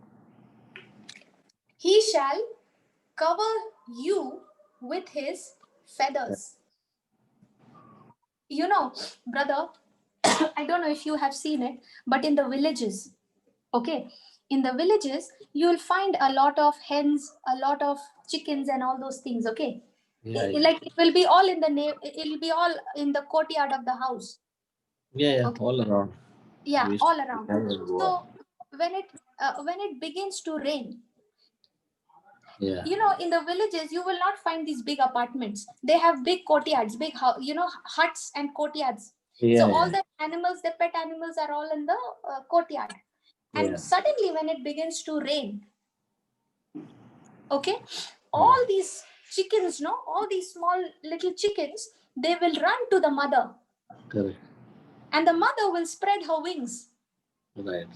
He shall cover you with His feathers. Brother, I don't know if you have seen it, but in the villages, okay, in the villages, you will find a lot of hens, a lot of chickens, and all those things, okay? Yeah, yeah. Like, it will be all it'll be all in the courtyard of the house, Yeah, yeah. okay? All around. Yeah, We used all to around. have it go on. So when it begins to rain, Yeah. in the villages, you will not find these big apartments. They have big courtyards, big huts and courtyards. So Yeah, all yeah. the animals, the pet animals, are all in the courtyard. And Yeah. suddenly, when it begins to rain, okay, Yeah. all these chickens, no, all these small little chickens, they will run to the mother, Correct. and the mother will spread her wings, Right.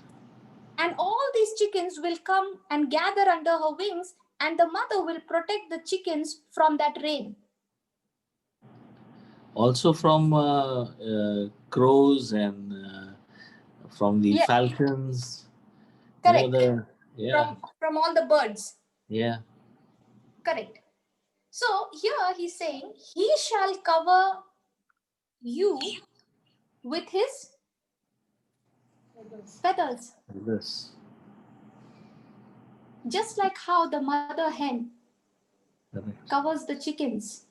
and all these chickens will come and gather under her wings, and the mother will protect the chickens from that rain. Also from crows and from the Yeah, falcons. correct. The yeah, From all the birds. yeah. Correct. So here He's saying, He shall cover you with His feathers. This. Just like how the mother hen Correct. covers the chickens.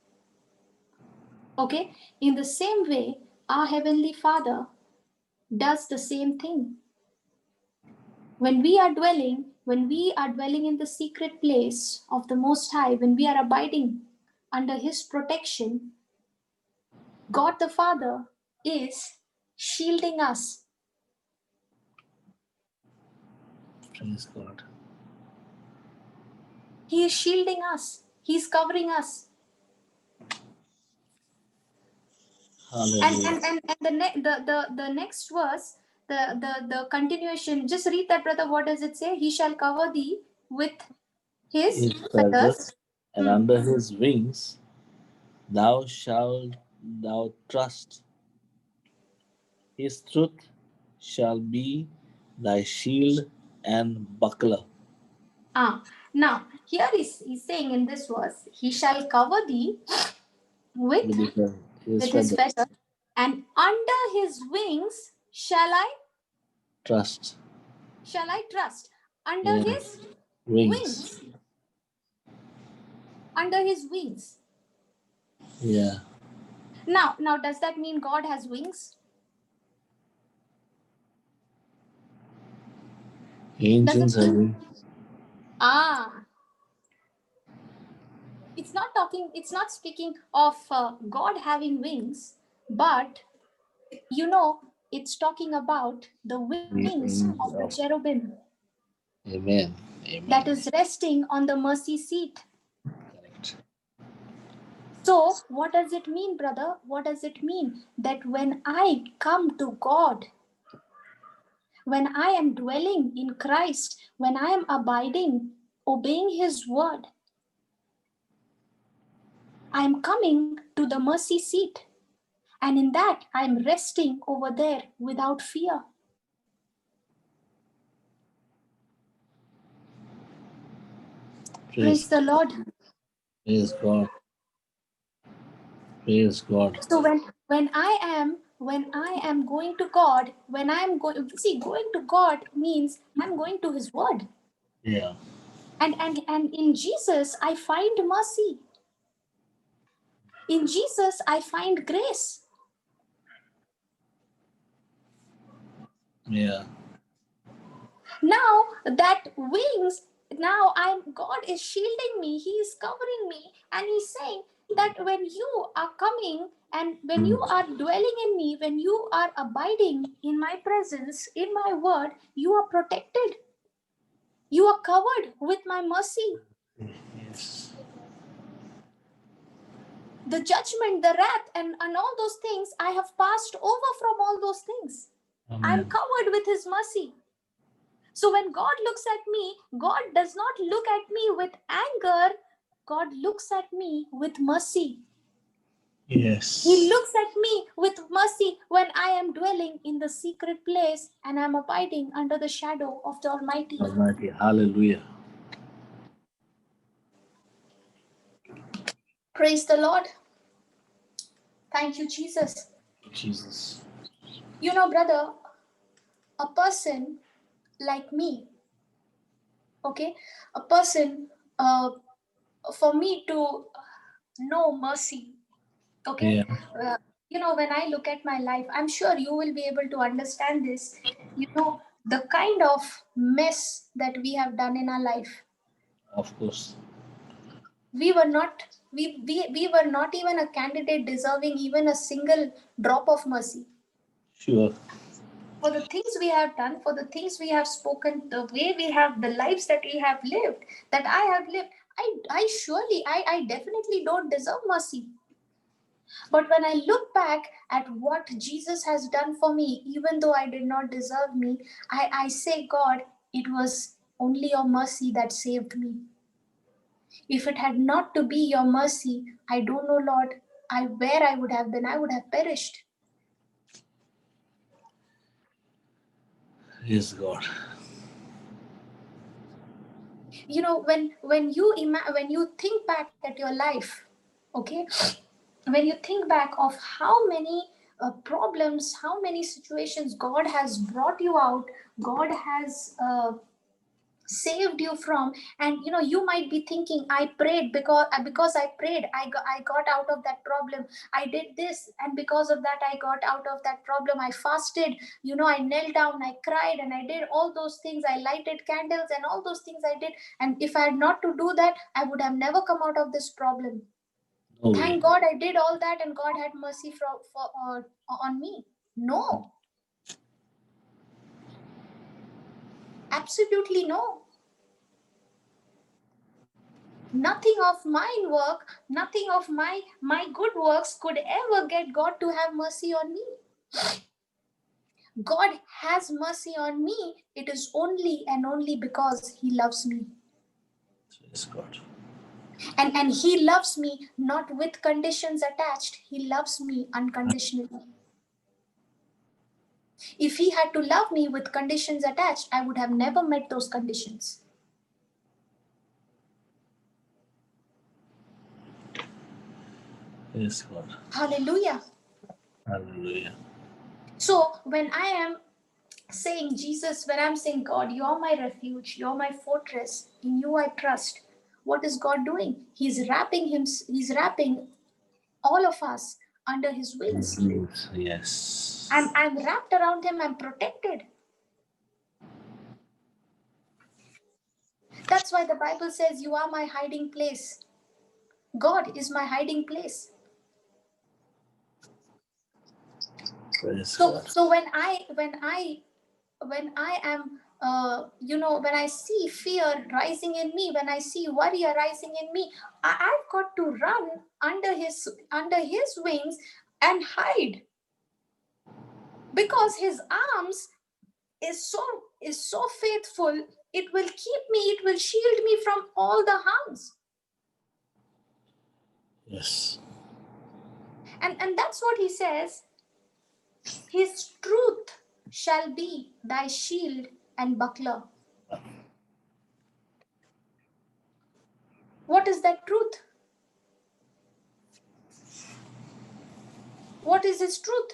Okay? In the same way, our Heavenly Father does the same thing. When we are dwelling in the secret place of the Most High, when we are abiding under His protection, God the Father is shielding us. Praise God. He is shielding us. He's covering us. Hallelujah. And the next verse, the continuation, just read that, brother. What does it say? He shall cover thee with his His feathers. feathers, and Hmm. under his wings thou trust. His truth shall be thy shield and buckler. Now here he's saying in this verse, he shall cover thee with With his his feathers. feathers, and under his wings Trust. shall I trust. Under Yeah. his Wings. wings. Under his wings. Yeah. Now, does that mean God has wings? Does it Angels have mean wings. ah? It's not speaking of God having wings, but it's talking about the wings of the Wings of cherubim Amen. that Amen. is resting on the mercy seat. Correct. So, what does it mean, brother? What does it mean? That when I come to God, when I am dwelling in Christ, when I am abiding, obeying His word, I am coming to the mercy seat. And in that, I am resting over there without fear. Praise Praise. the Lord. Praise God. Praise God. So when I am going to God, when I am going to God means I'm going to His word. Yeah. And in Jesus I find mercy. In Jesus I find grace. Yeah. Now that wings, now God is shielding me, He is covering me, and He's saying that when you are coming and when you Mm. are dwelling in me, when you are abiding in my presence, in my word, you are protected. You are covered with my mercy. Yes. The judgment, the wrath, and all those things, I have passed over from all those things. I'm Amen. covered with His mercy. So when God looks at me, God does not look at me with anger. God looks at me with mercy. He Yes. looks at me with mercy when I am dwelling in the secret place and I'm abiding under the shadow of the Almighty. Almighty. Hallelujah. Praise the Lord. Thank you, Jesus. Jesus. Brother, a person like me, okay, a person, for me to know mercy, okay, Yeah. uh, when I look at my life, I'm sure you will be able to understand this, the kind of mess that we have done in our life. Of course. We were not we were not even a candidate deserving even a single drop of mercy. Sure. For the things we have done, for the things we have spoken, the way we have, the lives that we have lived, that I have lived, I definitely don't deserve mercy. But when I look back at what Jesus has done for me, even though I did not deserve me, I say, God, it was only your mercy that saved me. If it had not to be your mercy, I don't know, Lord, where I would have been. I would have perished. Yes, God. When you think back at your life, okay, when you think back of how many problems, how many situations God has brought you out, God has saved you from. And you might be thinking, I prayed, because I prayed, I got out of that problem. I did this, and because of that I got out of that problem. I fasted, I knelt down, I cried, and I did all those things. I lighted candles and all those things I did. And if I had not to do that, I would have never come out of this problem. No way. Thank God I did all that, and God had mercy on me. No, absolutely no. Nothing of mine work, nothing of my good works could ever get God to have mercy on me. God has mercy on me. It is only and only because He loves me. Praise God. And He loves me not with conditions attached. He loves me unconditionally. If He had to love me with conditions attached, I would have never met those conditions. Praise God. Hallelujah. Hallelujah. So when I am saying Jesus, when I'm saying God, you're my refuge, you're my fortress, in you I trust, what is God doing? He's wrapping all of us under His wings. Yes. I'm wrapped around Him, I'm protected. That's why the Bible says, you are my hiding place. God is my hiding place. Praise So God. so when I am when I see fear rising in me, when I see worry arising in me, I've got to run under his wings and hide, because His arms is so faithful. It will keep me, it will shield me from all the harms. Yes. And that's what He says. His truth shall be thy shield and buckler. What is that truth? What is His truth?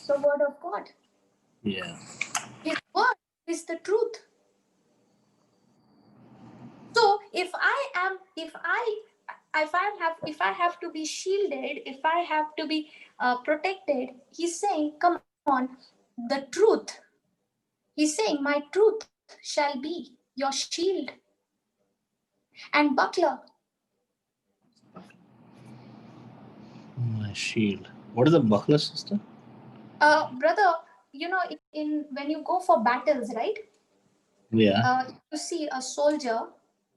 The word of God. Yeah. His word is the truth. So if I have to be shielded, if I have to be protected, He's saying, come on, the truth. He's saying, my truth shall be your shield and buckler. My shield. What is a buckler, sister? Brother, when you go for battles, right? Yeah. You see a soldier,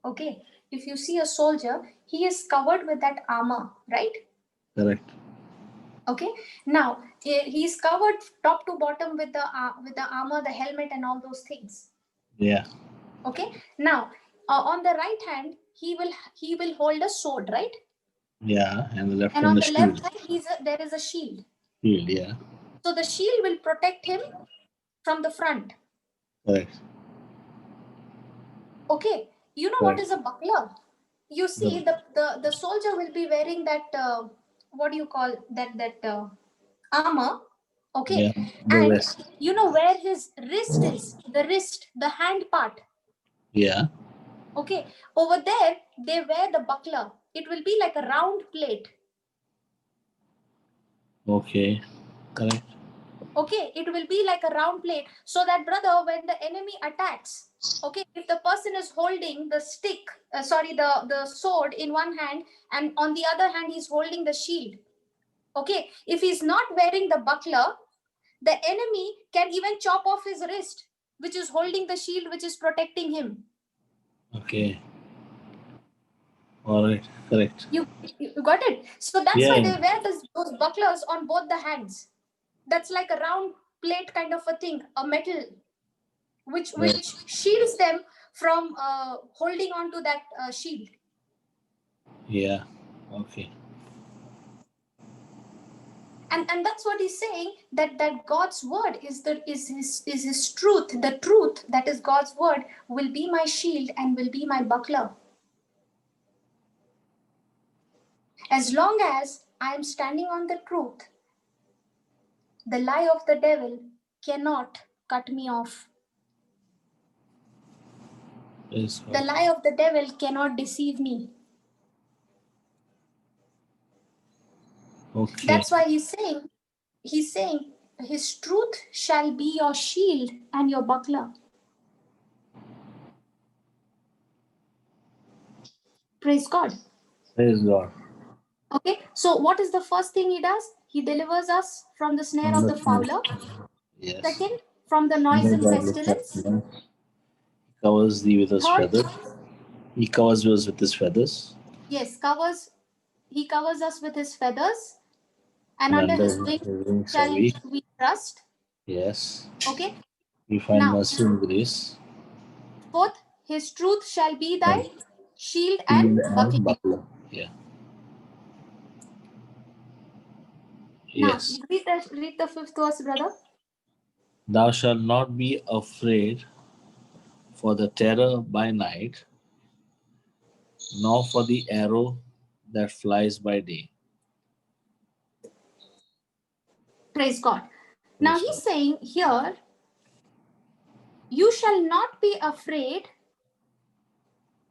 okay? If you see a soldier, he is covered with that armor, right? Correct. Okay. Now he's covered top to bottom with the armor, the helmet, and all those things. Yeah. Okay. Now on the right hand, he will hold a sword, right? Yeah. And the left And hand, on the the shield. left hand, there is a shield. Shield. Yeah. So the shield will protect him from the front. Correct. Okay. You know what is a buckler? You see, the soldier will be wearing that what do you call that armor, okay? Yeah. The And rest. you know where his wrist is, the hand part, Yeah. okay? Over there they wear the buckler. It will be like a round plate. Okay. Correct. Okay, it will be like a round plate, so that, brother, when the enemy attacks, okay, if the person is holding the stick, the sword in one hand, and on the other hand he's holding the shield, okay, if he's not wearing the buckler, the enemy can even chop off his wrist, which is holding the shield, which is protecting him. Okay. All right. Correct. You got it? So that's Yeah. why they wear those bucklers on both the hands. That's like a round plate kind of a thing, a metal, which Right. shields them from holding on to that shield. Yeah. Okay. And that's what he's saying, that God's word is his truth. The truth that is God's word will be my shield and will be my buckler. As long as I am standing on the truth, the lie of the devil cannot cut me off. Praise The God. lie of the devil cannot deceive me. Okay. That's why he's saying, his truth shall be your shield and your buckler. Praise God. Praise God. Okay, so what is the first thing he does? He delivers us from the snare of the Understand. fowler. Yes. Second, from the No noisome godly pestilence. pestilence. He covers thee with his Third, feathers. He covers us with his feathers. yes, he covers us with his feathers, and And under under his his wings wings are shall we. we trust. Yes. Okay, We find now mercy and grace. fourth, his truth shall be thy And shield and shield and buckler. buckler. Yeah. Now Yes. read the fifth verse, brother. Thou shalt not be afraid for the terror by night, nor for the arrow that flies by day. Praise God. Now Praise he's God. saying here, you shall not be afraid.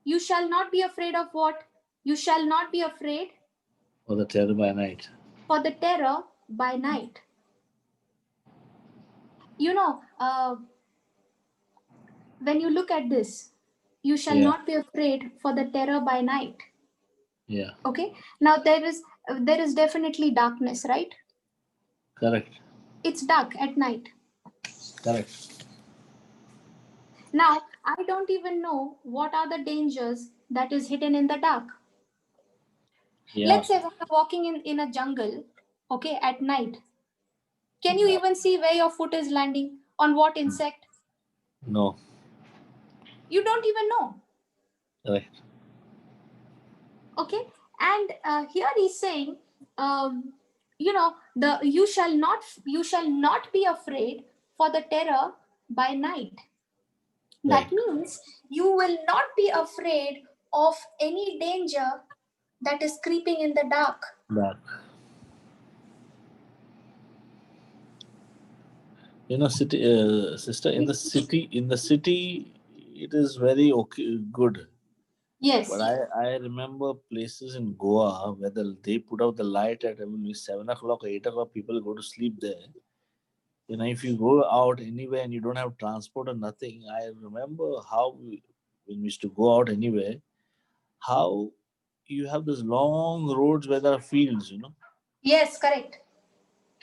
You shall not be afraid of what? You shall not be afraid For the terror by night. for the terror by night. You know, when you look at this, you shall Yeah. not be afraid for the terror by night. Yeah. Okay. Now there is definitely darkness, right? Correct. It's dark at night. Correct. Now I don't even know what are the dangers that is hidden in the dark. Yeah. Let's say when you're walking in a jungle, okay, at night, can you Yeah. even see where your foot is landing on what insect? No. You don't even know. Correct. Okay, and here he's saying, the you shall not be afraid for the terror by night. That Right. means you will not be afraid of any danger that is creeping in the dark. Dark. City, sister, in the city, it is very okay, good. But Yes, I remember places in Goa where they put out the light at 7 o'clock or 8 o'clock. People go to sleep there. If you go out anywhere and you don't have transport or nothing, I remember when we used to go out anywhere, how you have these long roads where there are fields, yes, correct,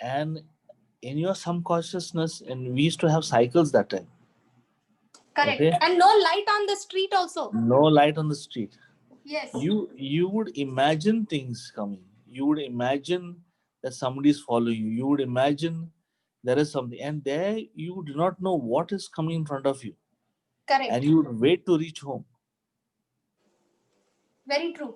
and in your subconsciousness, and we used to have cycles that time. correct, Okay, and no light on the street also. no light on the street. Yes, You would imagine things coming. You would imagine that somebody is following you. You would imagine there is something, and there you do not know what is coming in front of you, and correct, you would wait to reach home. very true.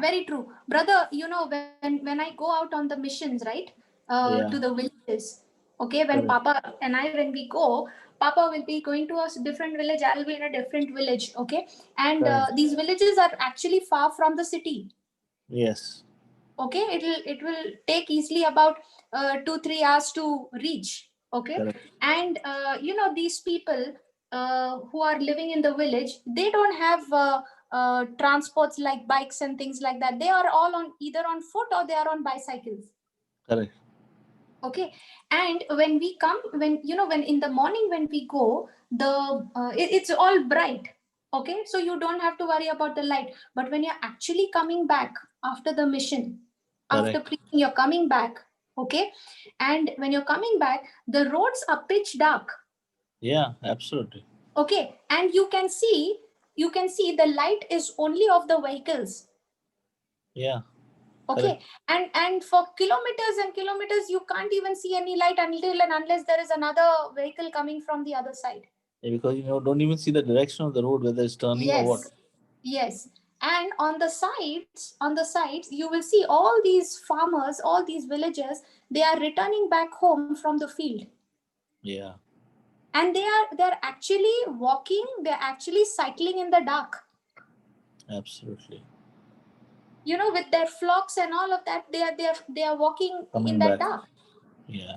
Very true, brother. When I go out on the missions, right, to Yeah, the villages. Okay, when correct, Papa and I, when we go, Papa will be going to a different village. I'll be in a different village. Okay, and correct. these villages are actually far from the city. Yes, Okay, it will take easily about 2-3 hours to reach. Okay, correct, and these people who are living in the village, they don't have transports like bikes and things like that. They are all on either on foot or they are on bicycles. correct, Okay, and when we come, when in the morning when we go, it's all bright. Okay, so you don't have to worry about the light. But when you're actually coming back after the mission, after correct. preaching, you're coming back. Okay, and when you're coming back, the roads are pitch dark. Yeah, absolutely. Okay, and you can see the light is only of the vehicles. Yeah, Okay, correct. and for kilometers and kilometers, you can't even see any light until and unless there is another vehicle coming from the other side. Yeah, because don't even see the direction of the road, whether it's turning or what. Yes, yes. And on the sides, you will see all these farmers, all these villagers. They are returning back home from the field, Yeah, and they're actually walking. They're actually cycling in the dark. absolutely. With their flocks and all of that, they are walking in Coming that back. dark. Yeah,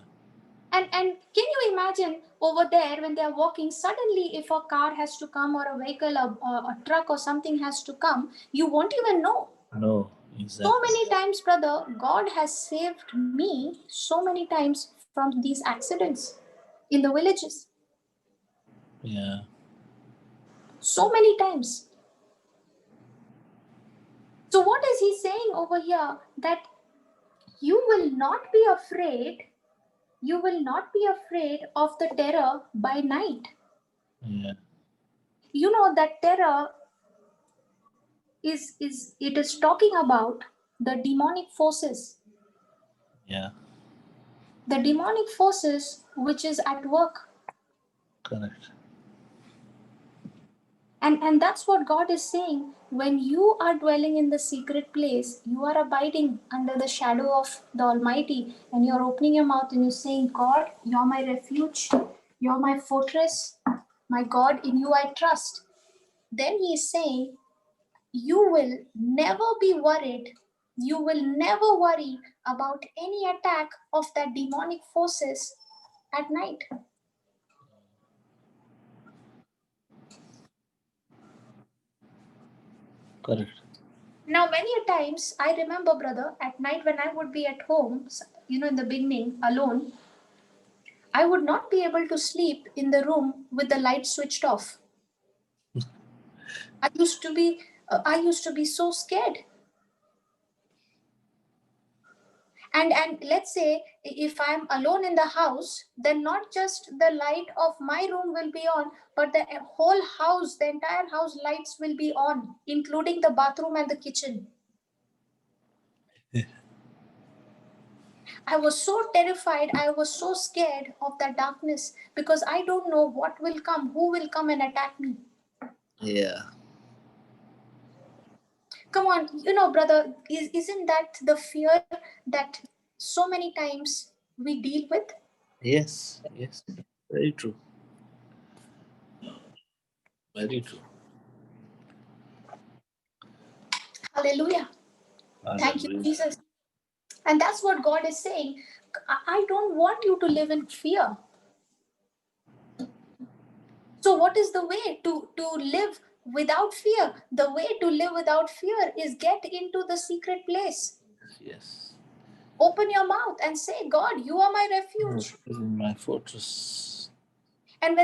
And can you imagine over there when they are walking, suddenly if a car has to come or a vehicle, a truck or something has to come, you won't even know. No, So exactly. many times, brother, God has saved me so many times from these accidents in the villages. Yeah, So many times. So what is he saying over here? That you will not be afraid, you will not be afraid of the terror by night. yeah, You know that terror is it is talking about the demonic forces, yeah, the demonic forces which is at work. correct. And that's what God is saying. When you are dwelling in the secret place, you are abiding under the shadow of the Almighty, and you're opening your mouth and you're saying, God, you're my refuge, you're my fortress, my God, in you I trust. Then he is saying, you will never be worried, you will never worry about any attack of that demonic forces at night. Correct. Now, many a times I remember, brother, at night when I would be at home, in the beginning alone, I would not be able to sleep in the room with the light switched off. I used to be so scared. And let's say if I'm alone in the house, then not just the light of my room will be on, but the whole house, the entire house lights will be on, including the bathroom and the kitchen. I was so terrified, I was so scared of that darkness because I don't know what will come, who will come and attack me. Yeah. Come on, brother, isn't that the fear that so many times we deal with? Yes, yes. Very true. Very true. Hallelujah. Thank you, Hallelujah. Jesus. And that's what God is saying. I don't want you to live in fear. So, what is the way to live without fear? The way to live without fear is get into the secret place. Yes. Open your mouth and say, God, you are my Oh, refuge. this is my fortress. And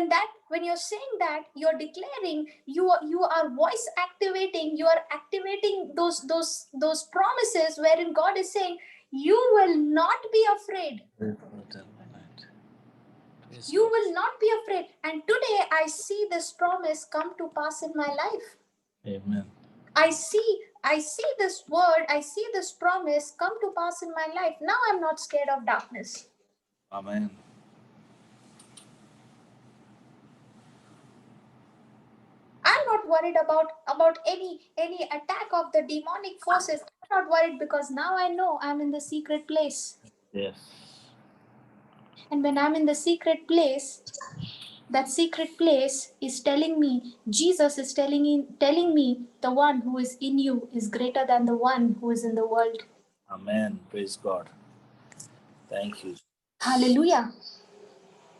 when you're saying that, you're declaring, you are voice activating, you are activating those promises wherein God is saying, you will not be afraid. Pray for the devil night. Praise You God. will not be afraid. And today I see this promise come to pass in my life. Amen. I see this word, I see this promise come to pass in my life. Now I'm not scared of darkness. Amen. I'm not worried about any attack of the demonic forces. I'm not worried because now I know I'm in the secret place. Yes. And when I'm in the secret place, that secret place is telling me, Jesus is telling me, the one who is in you is greater than the one who is in the world. Amen. Praise God. Thank you. Hallelujah.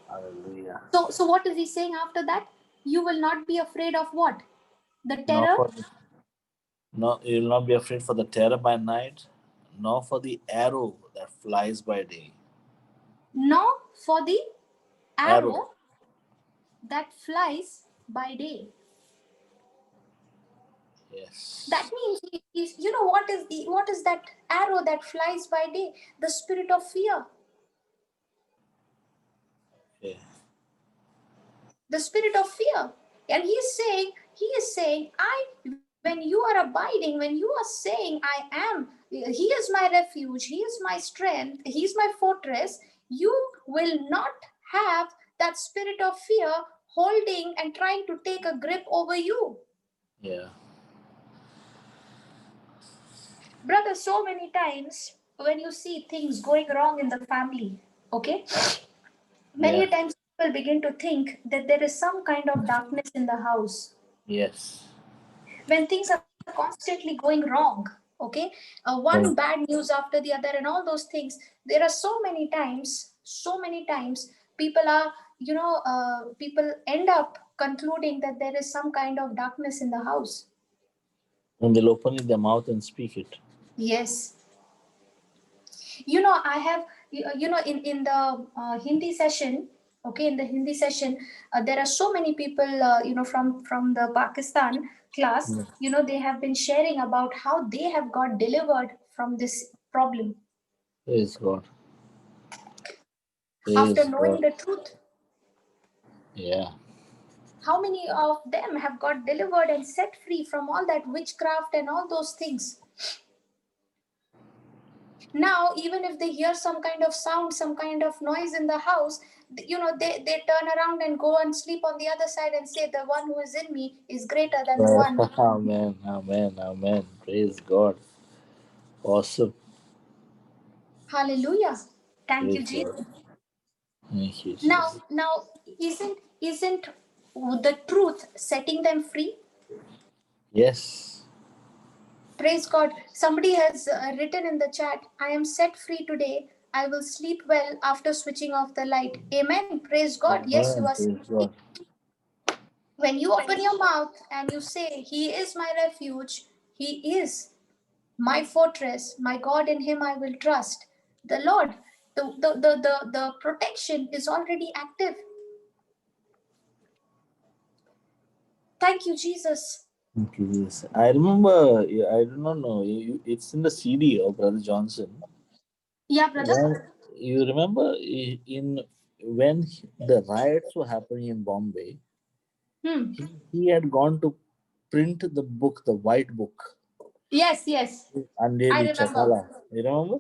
Hallelujah. So what is he saying after that? You will not be afraid of what? The Nor terror? for no, you will not be afraid for the terror by night, nor for the arrow that flies by day. No, for the Arrow. arrow that flies by day. That Yes. means what is that arrow that flies by day? The spirit of fear. Okay. The spirit of fear. And he is saying, when you are abiding, when you are saying, he is my refuge, he is my strength, he is my fortress, you will not have that spirit of fear holding and trying to take a grip over you. Yeah. Brother, so many times when you see things going wrong in the family, okay, Yeah. many times people begin to think that there is some kind of darkness in the house. Yes. When things are constantly going wrong, okay, one Yeah. bad news after the other and all those things, there are so many times so many times people are, people end up concluding that there is some kind of darkness in the house. And they'll open their mouth and speak it. Yes. I have, in the Hindi session, okay, in the Hindi session, there are so many people, from the Pakistan class, they have been sharing about how they have got delivered from this problem Praise God. after Praise knowing God. the truth. Yeah. How many of them have got delivered and set free from all that witchcraft and all those things? Now, even if they hear some kind of sound, some kind of noise in the house, they turn around and go and sleep on the other side and say, the one who is in me is greater than the one. Amen. Amen. Amen. Praise God. Awesome. Hallelujah. Thank you, Praise Jesus. God. Thank you, Now, Jesus. isn't the truth setting them free? Yes. Praise God. Somebody has written in the chat, I am set free today. I will sleep well after switching off the light. Amen. Praise God. Yes, you Amen. are set Praise free. God. When you open your mouth and you say, He is my refuge, He is my fortress, my God, in Him I will trust. The Lord, the protection is already active. Thank you, Jesus. Thank you, Jesus. I remember, I do not know, it's in the CD of Brother Johnson. Yeah, brother. When, you remember in when the riots were happening in Bombay, he had gone to print the book, the white book, Yes, yes. I Andeli remember. Chakala. You remember?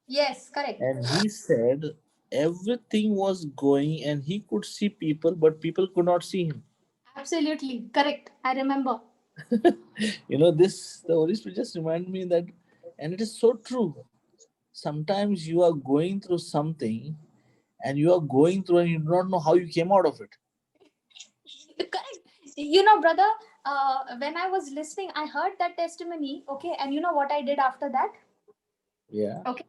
Yes, correct. And he said everything was going and he could see people, but people could not see him. Absolutely correct. I remember. The Holy Spirit just reminded me that, and it is so true. Sometimes you are going through something and you are going through and you do not know how you came out of it. Correct. Brother, when I was listening, I heard that testimony. Okay. And you know what I did after that? Yeah. Okay.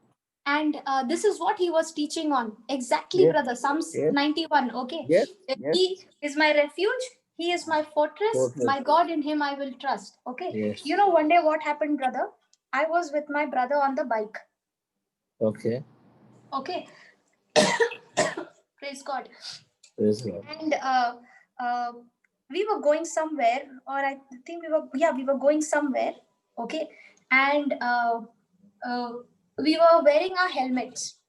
And this is what he was teaching on. Exactly, Yes. brother. Psalms Yes. 91. Okay. Yes. Yes. He is my refuge. He is my fortress. Totally. My God, in him I will trust. Okay. Yes. One day what happened, brother? I was with my brother on the bike. Okay. Okay. Praise God. Praise God. And uh, we were going somewhere, or I think we were going somewhere. Okay. And uh, we were wearing our helmets.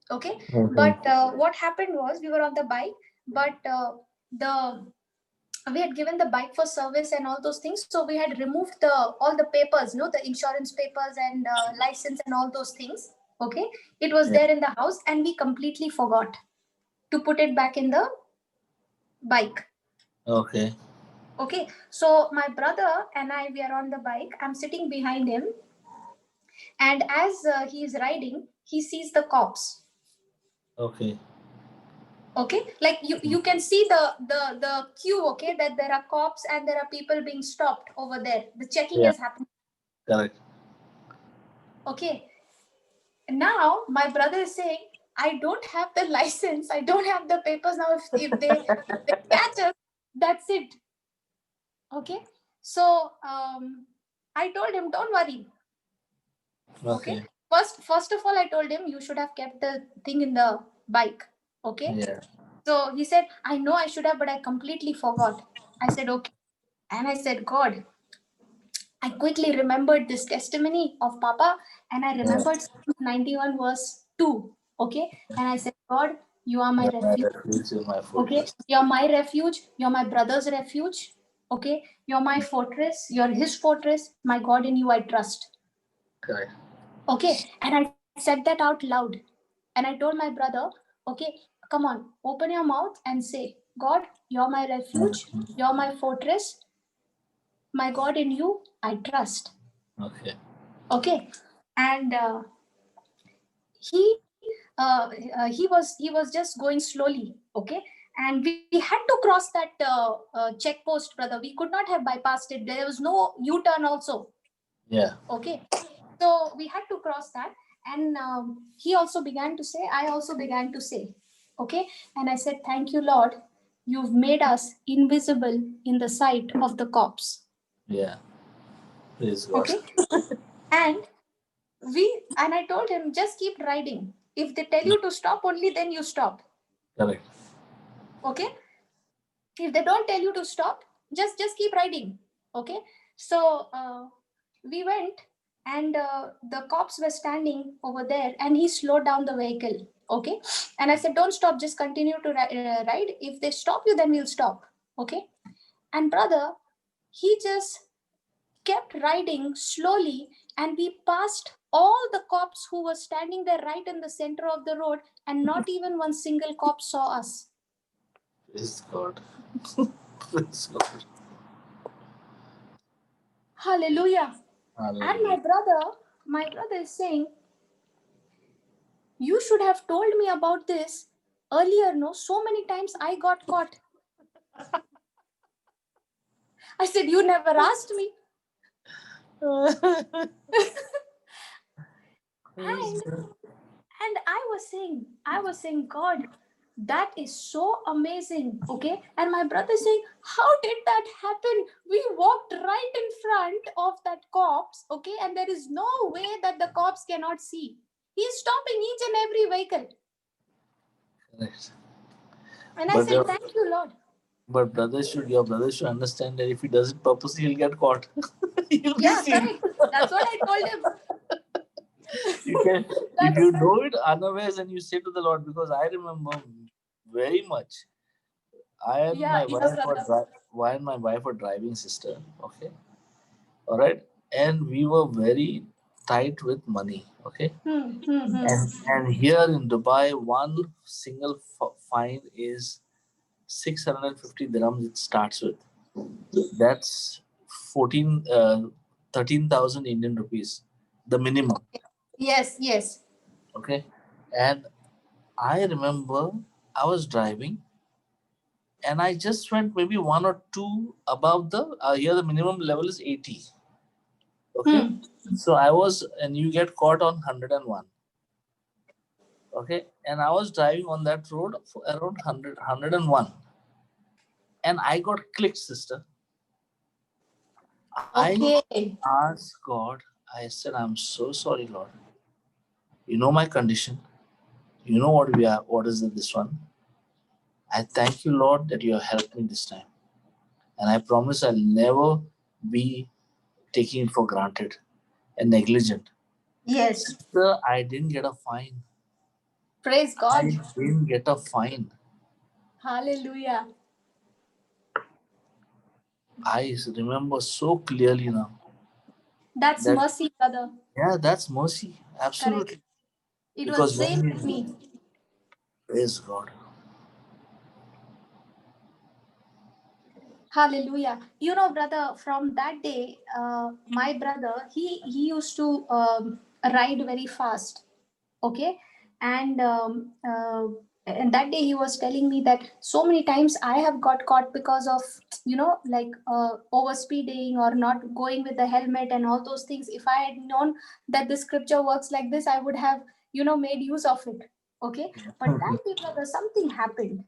Okay. But what happened was we were on the bike, but the we had given the bike for service and all those things, so we had removed the all the papers, the insurance papers and license and all those things. Okay. It was Yeah. there in the house and we completely forgot to put it back in the bike. Okay. Okay. So my brother and I, we are on the bike. I'm sitting behind him, and as he is riding, he sees the cops. Okay. Okay, like you can see the queue. Okay, that there are cops and there are people being stopped over there. The checking Yeah. is happening. Correct. Okay. Now my brother is saying, I don't have the license. I don't have the papers. Now if they catch us, that's it. Okay. So I told him, don't worry. Okay. Okay. First of all, I told him you should have kept the thing in the bike. Okay. Yeah. So he said, I know I should have, but I completely forgot. I said, okay. And I said, God, I quickly remembered this testimony of Papa, and I Yeah. remembered Psalm 91 verse 2. Okay. And I said, God, you are my Yeah, my refuge. refuge is my Okay. fortress. You're my refuge. You're my brother's refuge. Okay. You're my fortress. You're his fortress. My God, in you I trust. Correct. Okay. And I said that out loud. And I told my brother, okay, come on, open your mouth and say, God, you're my refuge. You're my fortress. My God, in you I trust. Okay. Okay. And he he was just going slowly. Okay. And we had to cross that check post, brother. We could not have bypassed it. There was no u-turn also. Yeah. Okay. So we had to cross that. And he also began to say, I also began to say, okay. And I said, thank you, Lord. You've made us invisible in the sight of the cops. Yeah. Praise God. Okay. And I told him, just keep riding. If they tell you to stop only, then you stop. Correct. Okay. If they don't tell you to stop, just keep riding. Okay. So we went, and the cops were standing over there, and he slowed down the vehicle. Okay. And I said, don't stop, just continue to ride. If they stop you, then we'll stop. Okay. And brother, he just kept riding slowly, and we passed all the cops who were standing there right in the center of the road, and not even one single cop saw us. Praise God. Praise God. Hallelujah. And Hallelujah. my brother is saying, you should have told me about this earlier. No, so many times I got caught. I said, you never asked me. Praise and God. and I was saying, God, that is so amazing. Okay. And my brother saying, how did that happen? We walked right in front of that cops. Okay. And there is no way that the cops cannot see. He's stopping each and every vehicle. Correct. And I But said, the, thank you, Lord. but your brother should understand that if he does it purposely, he'll get caught. He'll be Yeah, seen. correct. That's what I told him. You can, if That's you know it unawares, and you say to the Lord, because I remember very much. I and yeah, my yeah, wife were brother. I and my wife were driving, sister. Okay, all right, and we were very tight with money. Okay, Hmm. and here in Dubai, one single fine is 650 dirhams. It starts with, that's 14 13,000 Indian rupees, the minimum. Yes, yes. Okay, and I remember I was driving, and I just went maybe one or two above the here the minimum level is 80. Okay, Hmm. so I was, and you get caught on 101. Okay, and I was driving on that road for around 100 and I got clicked, sister. I Okay. asked God, I said, I'm so sorry, Lord. You know my condition. You know what we are, what is this one. I thank you, Lord, that you have helped me this time. And I promise I'll never be taking it for granted and negligent. Yes. Sister, I didn't get a fine. Praise I God. didn't get a fine. Hallelujah. I remember so clearly now That's that, mercy, brother. yeah, that's mercy. Correct. Absolutely. It was Because same when with me. we, praise God. Hallelujah. You know, brother, from that day, my brother, he used to ride very fast. Okay. And and that day he was telling me that so many times I have got caught because of, like over speeding or not going with the helmet and all those things. If I had known that the scripture works like this, I would have, made use of it. Okay. But that day, brother, something happened.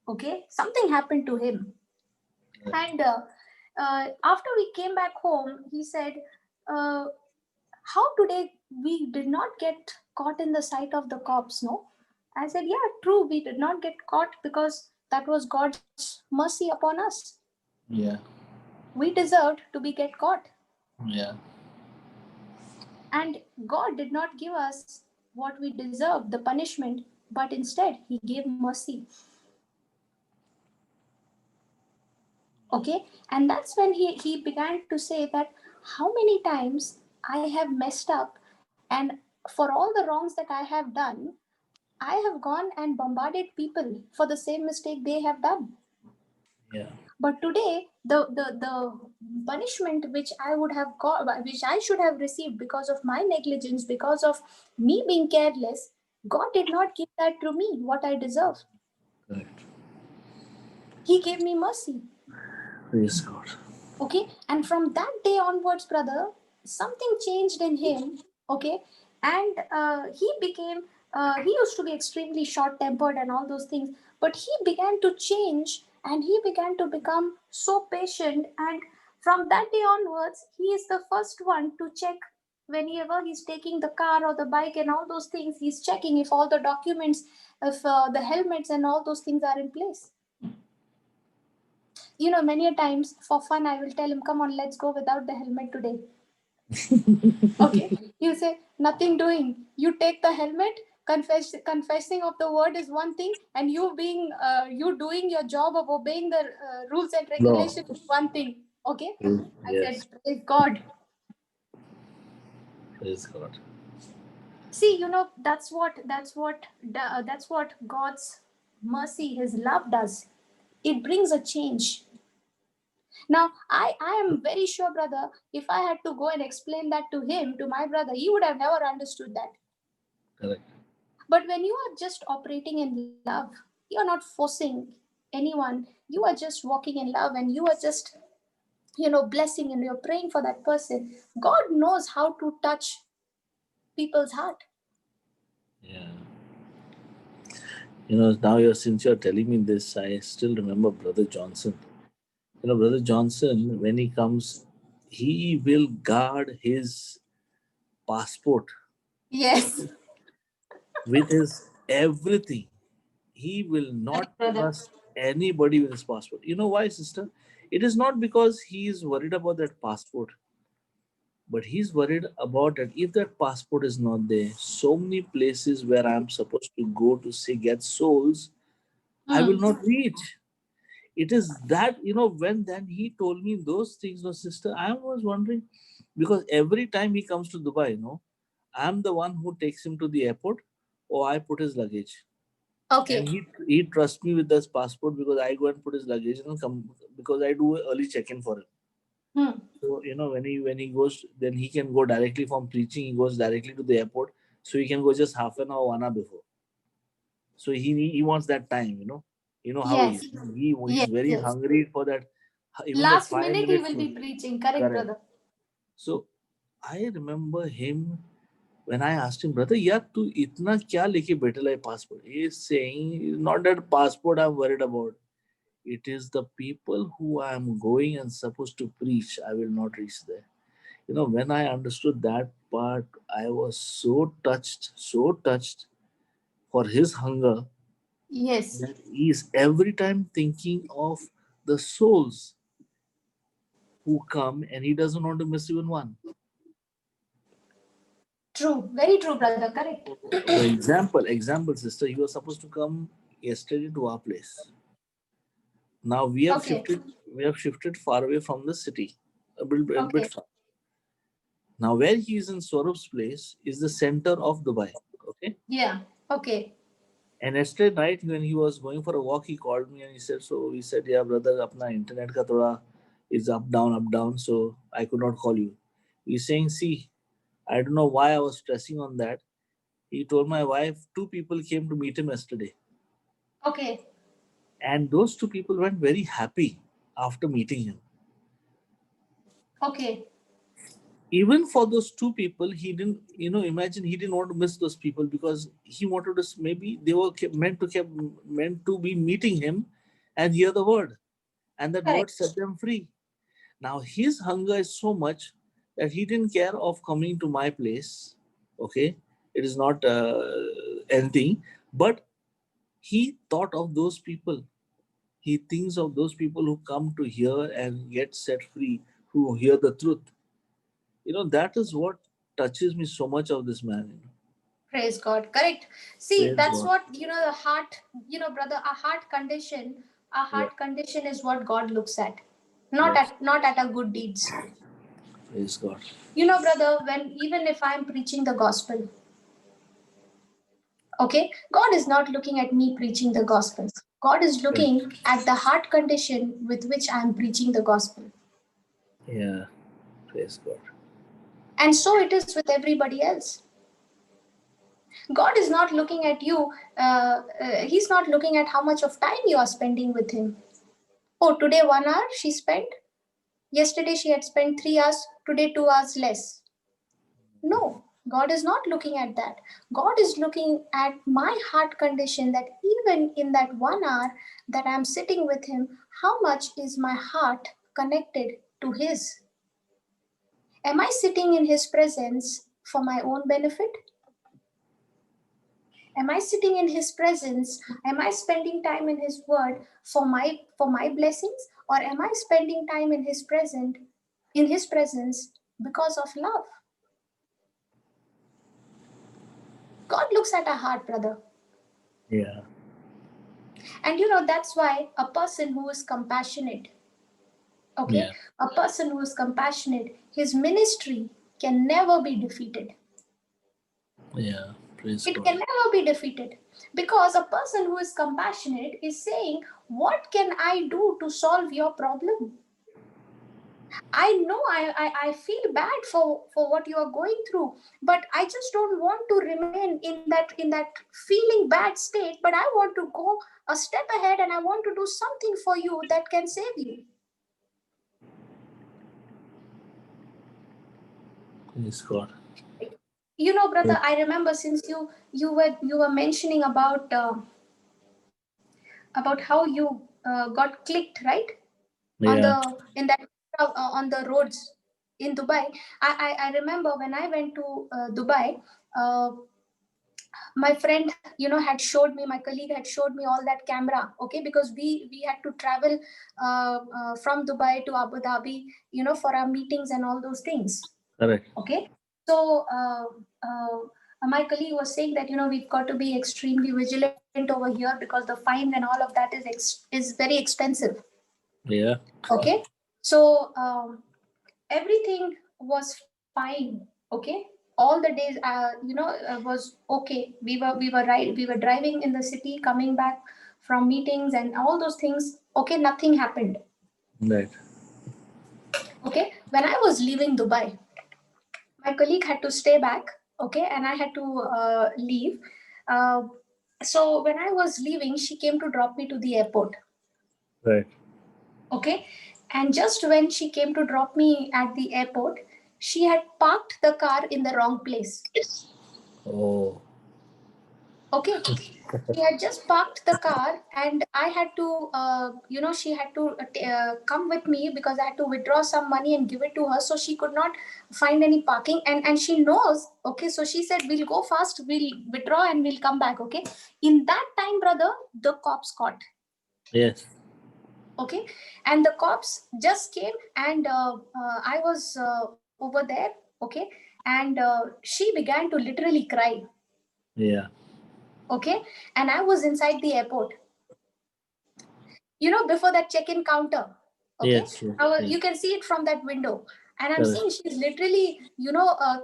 Okay. Something happened to him. And after we came back home, he said, uh, how today we did not get caught in the sight of the cops? No. I said, yeah, true, we did not get caught because that was God's mercy upon us. Yeah, We deserved to be get caught, yeah, and God did not give us what we deserved, the punishment, but instead he gave mercy. Okay. And that's when he began to say that how many times I have messed up, and for all the wrongs that I have done, I have gone and bombarded people for the same mistake they have done. yeah, But today, the punishment which I would have got, which I should have received because of my negligence, because of me being careless, God did not give that to me what I deserve. correct. He gave me mercy. Praise God. Okay. And from that day onwards, brother, something changed in him. Okay. And he used to be extremely short tempered and all those things, but he began to change and he began to become so patient. And from that day onwards, he is the first one to check whenever he's taking the car or the bike and all those things. He's checking if all the documents, if the helmets and all those things are in place. Many a times for fun I will tell him, come on, let's go without the helmet today. Okay, you say nothing doing. You take the helmet. Confessing of the word is one thing, and you doing your job of obeying the rules and No. regulations is one thing. Okay, I said, Yes. praise God. Praise God. See, that's what God's mercy, His love does. It brings a change. Now, I am very sure, brother, if I had to go and explain that to him, to my brother, he would have never understood that. Correct. But when you are just operating in love, you are not forcing anyone. You are just walking in love, and you are just, blessing, and you're praying for that person. God knows how to touch people's heart. Yeah. Now since you're telling me this, I still remember Brother Johnson. Brother Johnson, when he comes, he will guard his passport Yes. with his everything. He will Correct, not brother. trust anybody with his passport. You know why, sister? It is not because he is worried about that passport, but he's worried about that if that passport is not there, so many places where I'm supposed to go to say get souls, I will Hmm. not reach. It is that, when then he told me those things, no, sister, I was wondering because every time he comes to Dubai, I'm the one who takes him to the airport or I put his luggage. And Okay. he trusts me with this passport because I go and put his luggage and come because I do early check-in for him. Hmm. So when he goes, then he can go directly from preaching. He goes directly to the airport, so he can go just half an hour, 1 hour before. So he wants that time. How he Yes. is. He's Yes. very Yes. hungry for that. Even that Last five minute he minutes. will be preaching. Correct, Correct. brother. So I remember him when I asked him, brother, yaar, tu itna kya leke बैठेला है passport? He is saying, not that passport I'm worried about. It is the people who I am going and supposed to preach. I will not reach there. When I understood that part, I was so touched for his hunger Yes. that he is every time thinking of the souls who come and he doesn't want to miss even one. True. Very true, brother. Correct. So example, sister, he was supposed to come yesterday to our place. Now Okay. we have shifted far away from the city, a bit Okay. far. Now where he is in Swaroop's place is the center of Dubai. Okay. Yeah. Okay. And yesterday night when he was going for a walk, he called me and he said, so he said, yeah, brother, apna internet ka thoda is up down, so I could not call you. He's saying, see, I don't know why I was stressing on that. He told my wife, two people came to meet him yesterday. Okay. And those two people went very happy after meeting him. Okay. Even for those two people, he didn't, imagine he didn't want to miss those people because he wanted to, maybe they were meant to be meeting him and hear the word. And that Correct. word set them free. Now his hunger is so much that he didn't care of coming to my place. Okay, it is not anything, but he thought of those people. He thinks of those people who come to hear and get set free, who hear the truth. That is what touches me so much of this man. Praise God. Correct. See, Praise that's God. what, the heart, brother, a Yeah. heart condition is what God looks at. Yes. Not at our good deeds. Praise God. Brother, when even if I'm preaching the gospel, okay, God is not looking at me preaching the gospel. God is looking at the heart condition with which I'm preaching the gospel. Yeah. Praise God. And so it is with everybody else. God is not looking at you, He's not looking at how much of time you are spending with Him. Oh, today 1 hour she spent, yesterday she had spent 3 hours, today 2 hours less. No. God is not looking at that. God is looking at my heart condition, that even in that 1 hour that I'm sitting with Him, how much is my heart connected to His? Am I sitting in His presence for my own benefit? Am I sitting in His presence? Am I spending time in His word for my blessings? Or am I spending time in His presence because of love? God looks at our heart, brother. Yeah. And that's why a person who is compassionate, okay, Yeah. a person who is compassionate, his ministry can never be defeated. Yeah. Praise It God. can never be defeated, because a person who is compassionate is saying, what can I do to solve your problem? I know I feel bad for what you are going through, but I just don't want to remain in that feeling bad state, but I want to go a step ahead and I want to do something for you that can save you. Praise God. Brother, I remember, since you were mentioning about how you got clicked, right, on the Yeah. in that on the roads in Dubai. I remember when I went to Dubai. uh, my friend had showed me, my colleague had showed me all that camera, okay, because we had to travel from Dubai to Abu Dhabi, for our meetings and all those things. Correct. Okay. So my colleague was saying that we've got to be extremely vigilant over here, because the fine and all of that is very expensive. Yeah. Okay. So everything was fine. Okay. All the days was okay. We were driving in the city, coming back from meetings and all those things. Okay, nothing happened. Right. Okay. When I was leaving Dubai, my colleague had to stay back. Okay. And I had to leave. uh, so when I was leaving, she came to drop me to the airport. Right. Okay. And just when she came to drop me at the airport, she had parked the car in the wrong place. Oh. Okay. She had just parked the car, and I had to, she had to come with me, because I had to withdraw some money and give it to her. So she could not find any parking. And she knows. Okay. So she said, we'll go fast, we'll withdraw, and we'll come back. Okay. In that time, brother, the cops caught. Yes. Okay. And the cops just came, and I was over there. Okay. And she began to literally cry. Yeah. Okay. And I was inside the airport, before that check-in counter. Okay. Yes. Yes. You Yes. can see it from that window. And I'm Correct. seeing she's literally,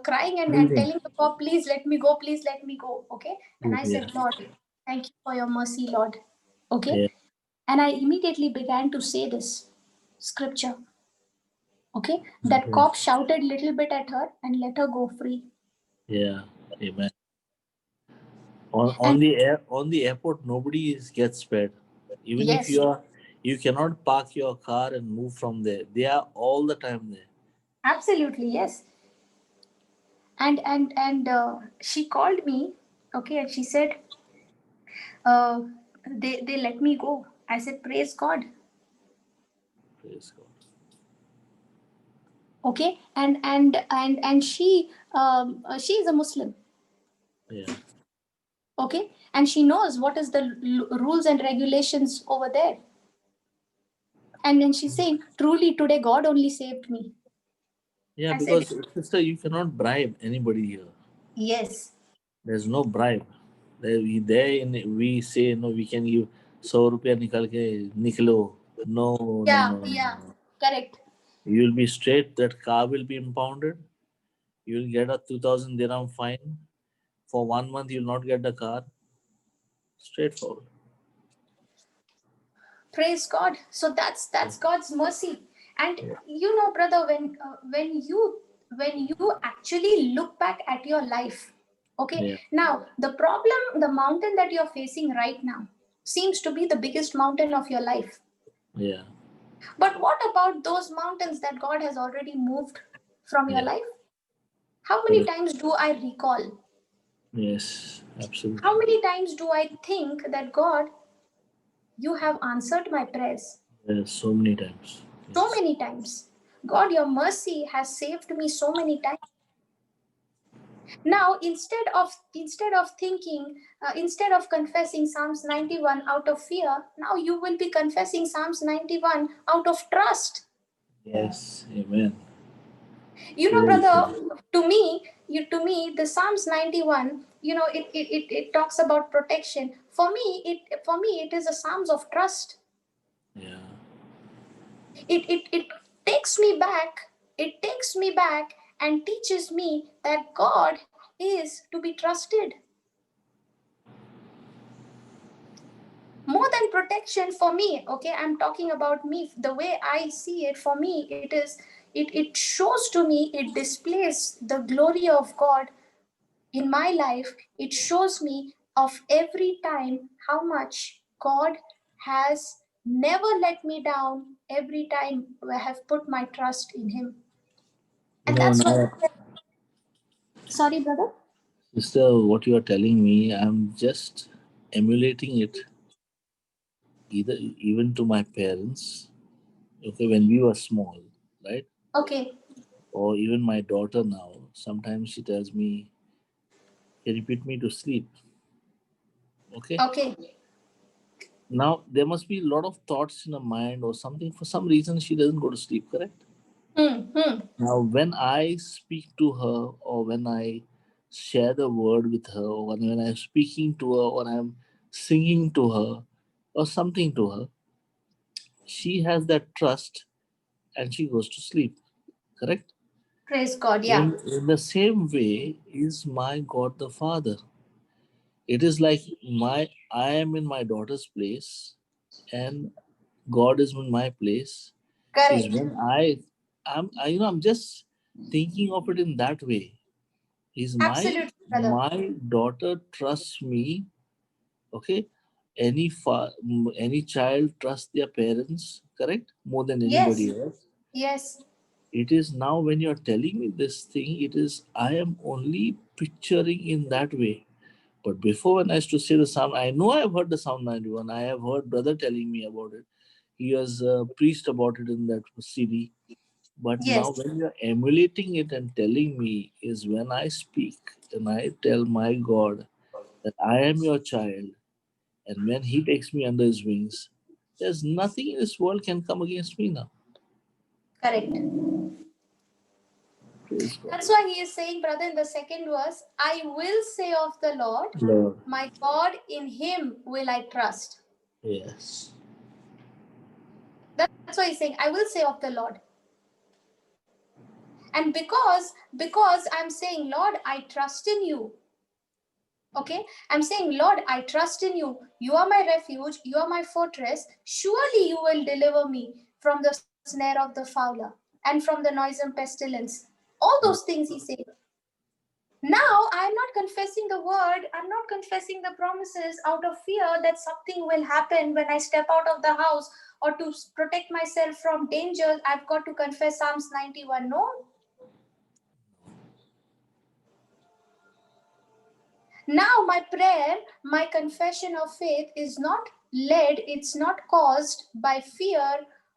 crying and Breathing. telling the cop, please let me go, please let me go. Okay. And I Yeah. said, Lord, thank you for your mercy, Lord. Okay. Yeah. And I immediately began to say this scripture. Okay. That cop shouted little bit at her and let her go free. Yeah. Amen. On And the airport, nobody gets spared. Even if yes, you cannot park your car and move from there. They are all the time there. absolutely, yes. And she called me. Okay. And she said, uh, they let me go. I said, praise God. Praise God. Okay. And she is a Muslim. Yeah. Okay. And she knows what is the rules and regulations over there. And then she's saying, truly today God only saved me. Yeah, I said, because sister, you cannot bribe anybody here. yes. There's no bribe. We say no. We can give 100 rupiya nikal ke niklo. No, no, Yeah, no, no, yeah, no. correct. You will be straight. That car will be impounded. You will get a 2,000 dirham fine. For 1 month, you will not get the car. Straightforward. Praise God. So that's God's mercy. And Yeah. brother, when you actually look back at your life, okay, Yeah. now the mountain that you're facing right now seems to be the biggest mountain of your life. Yeah. But what about those mountains that God has already moved from your Yeah. life? How many times do I recall? Yes, How absolutely. many times do I think that God, you have answered my prayers? Yes, so many times. So Yes. many times. God, your mercy has saved me so many times. Now, instead of thinking, instead of confessing Psalms 91 out of fear, now you will be confessing Psalms 91 out of trust. Yes, amen. You know, Praise brother, God. to me, the Psalms 91, it talks about protection. For me, it is a Psalms of trust. Yeah. It takes me back. It takes me back and teaches me that God is to be trusted. More than protection for me, okay, I'm talking about me, the way I see it. For me, it shows to me, it displays the glory of God in my life. It shows me of every time how much God has never let me down every time I have put my trust in him. You And know, that's what. now, Sorry, brother. sister, what you are telling me, I'm just emulating it either even to my parents, okay, when we were small, right? Okay. Or even my daughter now. Sometimes she tells me, "Can you put me to sleep?" Okay. Okay. Now there must be a lot of thoughts in her mind or something. For some reason, she doesn't go to sleep. Correct. Hmm. Now, when I speak to her, or when I share the word with her, or when I'm speaking to her, or I'm singing to her, or something to her, she has that trust and she goes to sleep. Correct? Praise God. Yeah. In the same way is my God the Father. It is like I am in my daughter's place and God is in my place. Is Correct. when I'm just thinking of it in that way. Is Absolutely, brother. my daughter trusts me, okay? Any child trusts their parents, correct, more than Yes. anybody else. Yes. It is now when you're telling me this thing, it is I am only picturing in that way. But before, when I used to say the Psalm, I know I have heard the Psalm 91. I have heard brother telling me about it. He has preached about it in that CD. But now, Yes. when you're emulating it and telling me, is when I speak and I tell my God that I am your child, and when He takes me under His wings, there's nothing in this world can come against me now. Correct. Praise God. That's why he is saying, brother, in the second verse, I will say of the Lord, Lord. my God, in him will I trust. Yes. That's why he's saying, I will say of the Lord. And because I'm saying, Lord, I trust in you. Okay? I'm saying, Lord, I trust in you. You are my refuge, you are my fortress. Surely you will deliver me from the snare of the fowler and from the noisome pestilence. All those things he said. Now I'm not confessing the word, I'm not confessing the promises out of fear that something will happen when I step out of the house, or to protect myself from danger I've got to confess Psalms 91. No. Now my prayer, my confession of faith is not led, it's not caused by fear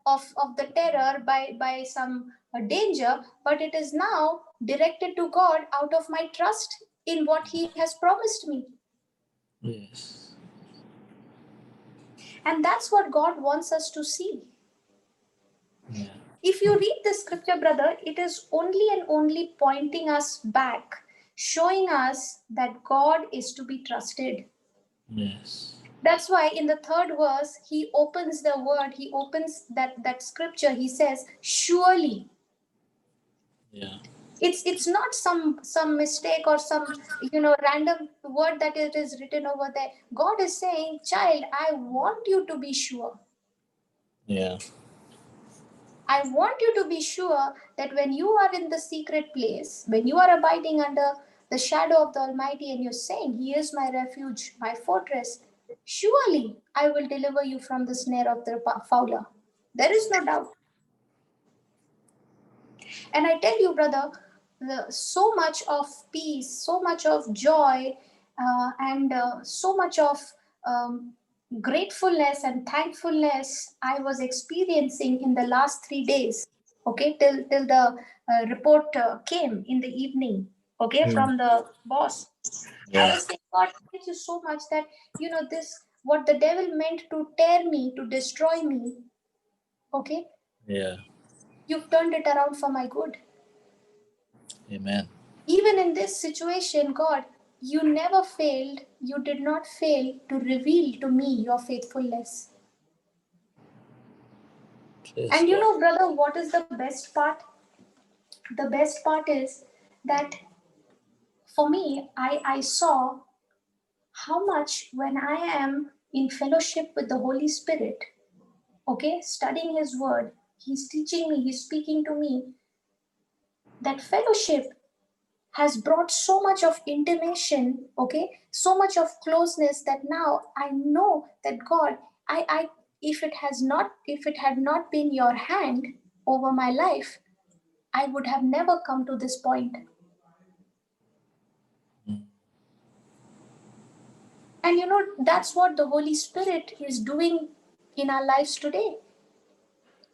of the terror, by some danger, but it is now directed to God out of my trust in what he has promised me. Yes. And that's what God wants us to see. Yeah. If you read the scripture, brother, it is only and only pointing us back, showing us that God is to be trusted. Yes. That's why in the third verse, he opens the word, he opens that scripture, he says, surely. Yeah. It's not some mistake or some random word that it is written over there. God is saying, child, I want you to be sure. Yeah. I want you to be sure that when you are in the secret place, when you are abiding under the shadow of the Almighty and you're saying, he is my refuge, my fortress, surely I will deliver you from the snare of the fowler. There is no doubt. And I tell you, brother, so much of peace, so much of joy, and so much of um, gratefulness and thankfulness I was experiencing in the last 3 days. Okay, till the report came in the evening. Okay, Mm. from the boss. I Yeah. was saying, God, thank you so much that this what the devil meant to tear me, to destroy me. Okay, Yeah. you've turned it around for my good. Amen. Even in this situation, God, you never failed, you did not fail to reveal to me your faithfulness. Praise And God. brother, what is the best part? The best part is that for me, I saw how much when I am in fellowship with the Holy Spirit, okay, studying His Word, He's teaching me, He's speaking to me, that fellowship has brought so much of intimation, okay, so much of closeness, that now I know that God, I if it had not been your hand over my life, I would have never come to this point. Mm. And that's what the Holy Spirit is doing in our lives today.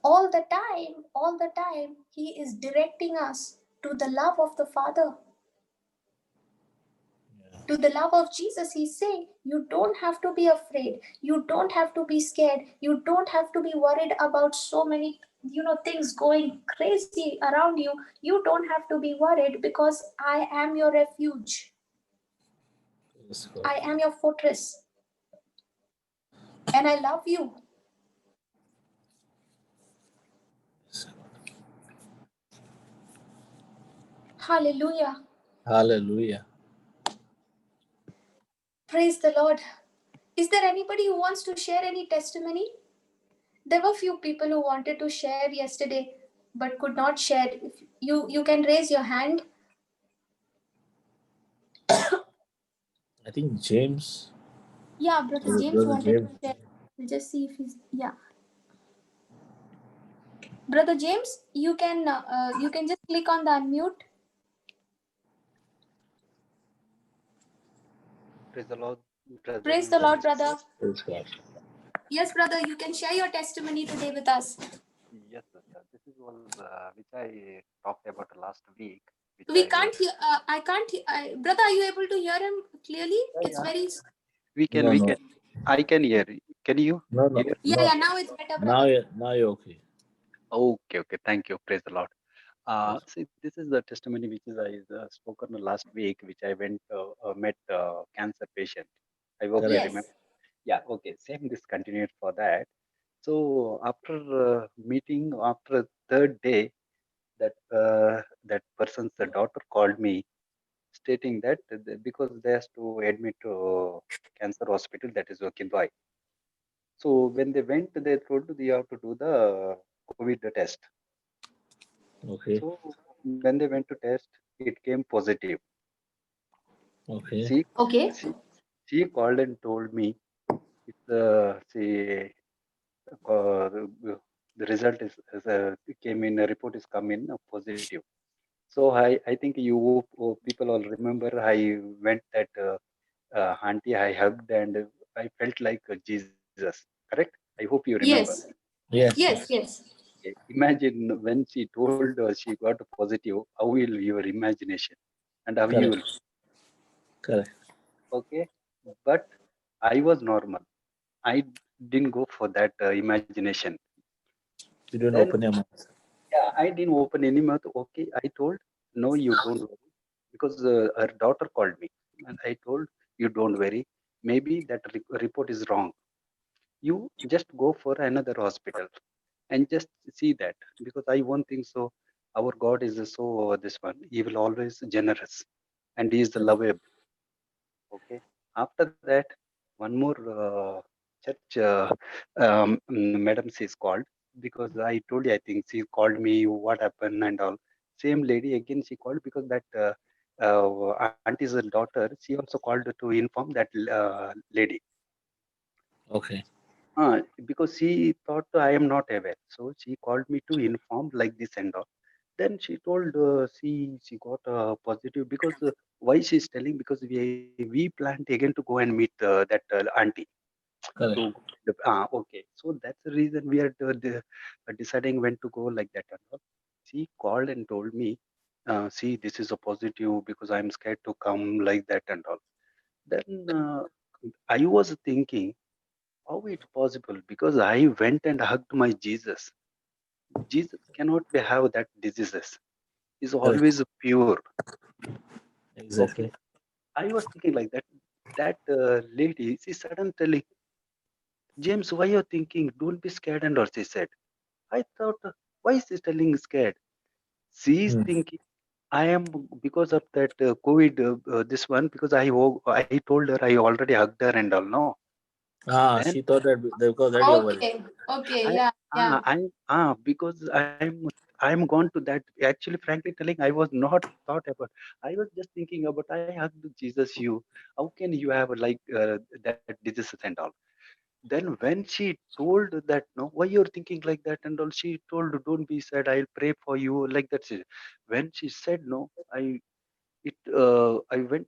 All the time, He is directing us to the love of the Father, Yeah. to the love of Jesus. He's saying, you don't have to be afraid. You don't have to be scared. You don't have to be worried about so many, things going crazy around you. You don't have to be worried because I am your refuge. Praise God. I am your fortress. And I love you. Praise God. Hallelujah. Hallelujah. Praise the Lord. Is there anybody who wants to share any testimony? There were few people who wanted to share yesterday but could not share. If you can raise your hand. I think James, Yeah, Brother James brother wanted to James. share. We'll just see if he's, yeah. Brother James, you can just click on the unmute. Praise the Lord, brother Praise and the Lord, sister. brother. Praise God. Yes, brother, you can share your testimony today with us. Yes, sister. This is was which I talked about last week, which We I can't hear. I can't. Brother, are you able to hear him clearly? yeah, It's yeah. very. No, We no, can. I can hear. Can you no, no, hear? Yeah, no. yeah. Now it's better, brother. Now you're okay. Okay, okay. Thank you. Praise the Lord. Praise See, this is the testimony which is I spoken last week, which I went met cancer patient. I hope you Correct. remember. Yes. Yeah. Okay. Same. This continued for that. So after meeting, after third day, that person's daughter called me stating that because they has to admit to cancer hospital, that is Okindwai. So when they went, they told they have to do the COVID test. Okay. So when they went to test, it came positive. Okay. She Okay. she, she called and told me it's the result is came in, a report is come in positive. So I think you people all remember I went that auntie, I hugged and I felt like Jesus. Correct? I hope you remember. Yes. Yes, Yes. yes. Yes. Okay. Imagine when she told she got positive, how will your imagination and how you Correct. will. Correct. Okay. But I was normal. I didn't go for that imagination. You didn't Then, open your mouth. yeah, I didn't open any mouth. Okay. I told, no, you don't worry. Because her daughter called me. And I told, you don't worry. Maybe that report is wrong. You just go for another hospital and just see that, because I won't think so. Our God is so this one, He will always generous, and He is the lovable. Okay. After that, one more church madam she is called, because I told you, I think she called me what happened and all. Same lady again she called, because that auntie's daughter, she also called to inform that lady. Okay. Because she thought I am not aware. So she called me to inform like this and all. Then she told, see, she got positive because why she's telling, because we planned again to go and meet that auntie to Correct. go. Okay, so that's the reason we are deciding when to go like that and all. She called and told me, see, this is a positive because I'm scared to come like that and all. Then I was thinking, how it possible? Because I went and hugged my Jesus. Jesus cannot be have that diseases. Is Correct. always pure. Okay, Exactly. I was thinking like that. That lady, she suddenly telling, James, why you're thinking? Don't be scared and all. She said. I thought, why is she telling scared? She is Hmm. thinking, I am because of that COVID. This one because I told her I already hugged her and all. No, then She thought that because that you're worried. Okay, okay, I yeah, yeah. because I'm gone to that. Actually, frankly telling, I was not thought about. I was just thinking about I hugged Jesus. You, how can you have like that diseases and all? Then when she told that, no, why you're thinking like that and all, she told, don't be sad. I'll pray for you like that. When she said no, I went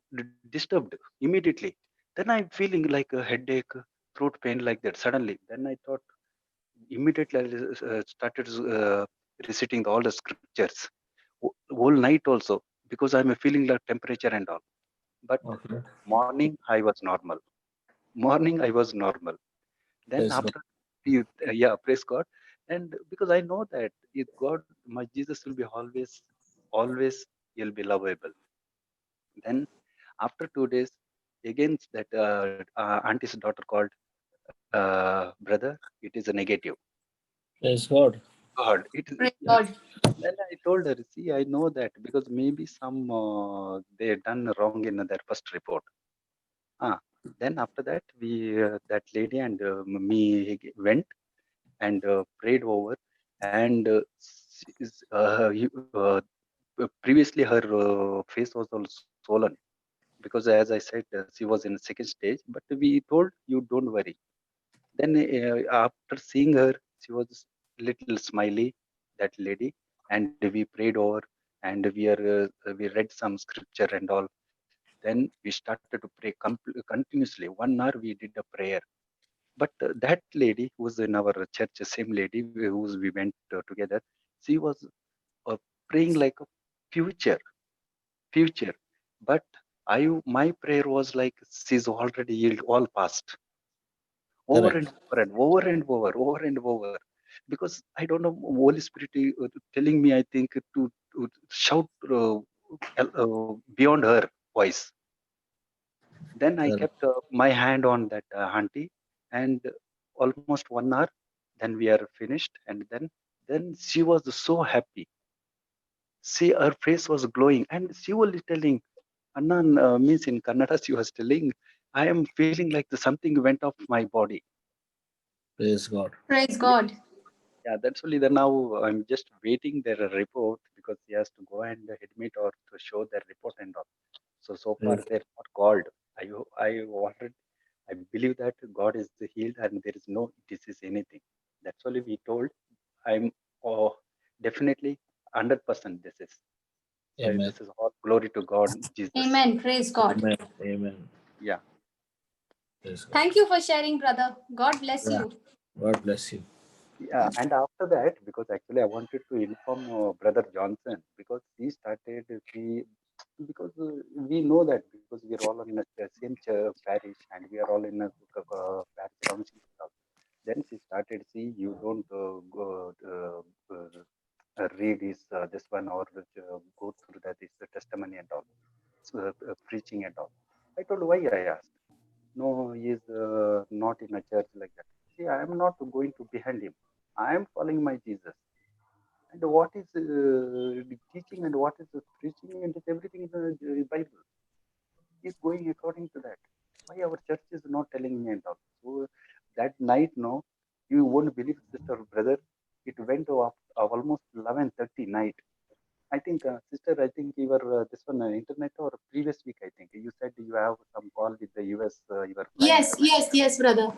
disturbed immediately. Then I'm feeling like a headache, throat pain like that suddenly. Then I thought immediately I started reciting all the scriptures whole night also because I'm feeling like temperature and all. But Okay. morning I was normal. Morning I was normal. Then Praise God. after yeah, praise God. And because I know that if God, my Jesus will be always he'll be lovable. Then after 2 days, again that auntie's daughter called, brother, it is a negative. Praise God. God, it is. Praise Yeah. God. Then I told her, see, I know that because maybe some they done wrong in their first report. Ah, then after that, that lady and me went and prayed over, and previously her face was all swollen because, as I said, she was in the second stage. But we told you, don't worry. Then after seeing her, she was little smiley, that lady, and we prayed over, and we read some scripture and all. Then we started to pray continuously. 1 hour we did a prayer. But that lady who was in our church, same lady who we went together, she was praying like a future, future. But my prayer was like she's already healed, all past, over and Correct. over and over and over, over and over. Because I don't know, Holy Spirit telling me, I think, to shout beyond her voice. Then I Correct. kept my hand on that auntie, and almost 1 hour. Then we are finished, and then she was so happy. See, her face was glowing, and she was telling, Annan, means in Kannada, she was telling, I am feeling like something went off my body. Praise God. Praise Yeah, God. yeah, that's only. Then now I'm just waiting their report because he has to go and admit or to show their report and all. So far Praise, they're not called. I already I believe that God is healed and there is no disease anything. That's only we told. I'm oh, definitely 100% this is. So Amen. this is all glory to God, Jesus. Amen. Praise God. Amen. Amen. Yeah. Praise God. Thank you for sharing, brother. God bless Yeah. you. God bless you. Yeah, and after that, because actually I wanted to inform Brother Johnson because he started, because we know that because we are all in a same parish and we are all in a parish council. Then she started, see, you don't read this one or go through that is the testimony and all, so, preaching and all. I told why I asked. No, he is not in a church like that. See, I am not going to behind him. I am following my Jesus. And what is the teaching and what is the preaching and everything in the Bible is going according to that. Why our church is not telling me and all? So that night, no, you won't believe, sister, brother. It went to almost 11:30 night. I think, sister, I think you were this one internet or previous week. I think you said you have some call with the US. You are flying Yes, somewhere. yes, yes, brother.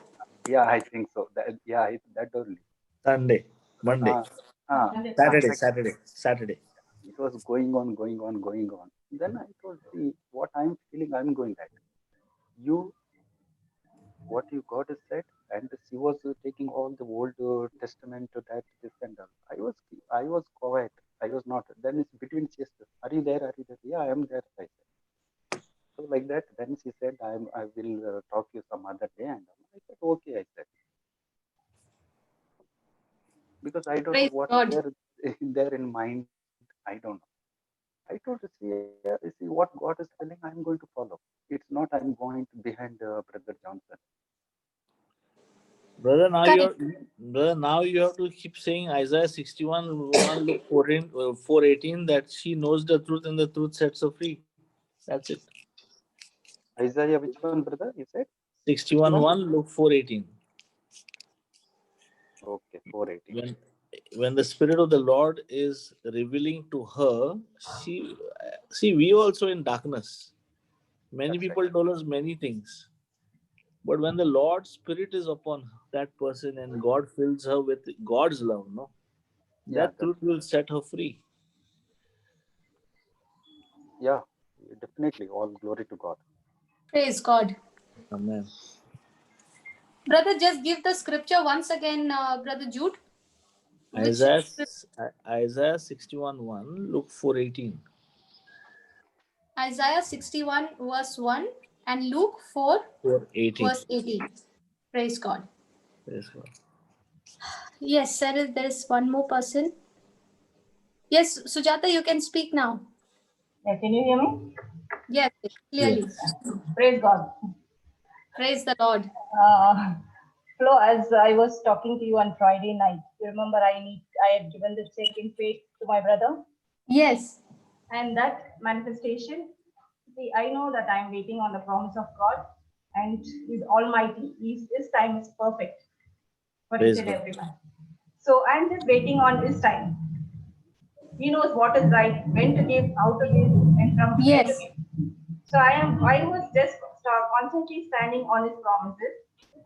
Yeah, I think so. That only. Sunday. Monday. Ah, ah, Saturday. correct. Saturday. Saturday. It was going on, going on, going on. Then I told, see, what I'm feeling, I'm going that. You, what you God has said, and she was taking all the old testament to that, this and that. I was quiet. I was not. Then it's between chest. Are you there? Are you there? Yeah, I am there. I said. So like that. Then she said, I will talk to you some other day. And I said, okay. I said, because I don't know Praise what God. they're there in mind. I don't know. I told her, see what God is telling, I'm going to follow. It's not I'm going to behind Brother Johnson. Brother, now Correct. you have to keep saying Isaiah 61 1 Luke 14, 4:18 that she knows the truth and the truth sets her free. That's it. Isaiah, which one, brother? You said 61 61? 1 Luke 4:18. Okay, 480. When the Spirit of the Lord is revealing to her, she see, we also in darkness. Many That's right. people told us many things. But when the Lord's Spirit is upon that person and God fills her with God's love, no, Yeah, that that's truth will set her free. yeah, definitely. All glory to God. Praise God. Amen. Brother, just give the scripture once again, Brother Jude. Which Isaiah, Isaiah 61 1, Luke 4:18. Isaiah 61 verse 1 and Luke 4 4:18. verse 18. Praise God. Praise God. Yes, there is one more person. Yes, Sujata, you can speak now. Yeah, can you hear me? Yes, clearly. Yes. Praise God. Praise the Lord. Flo, as I was talking to you on Friday night, you remember I had given the check in faith to my brother, Yes. and that manifestation. See, I know that I'm waiting on the promise of God, and He's Almighty. His time is perfect for each Praise and God. every man. So I'm just waiting on His time. He knows what is right, when to give, how to give, and from where to Yes. give. So I was just constantly standing on his promises,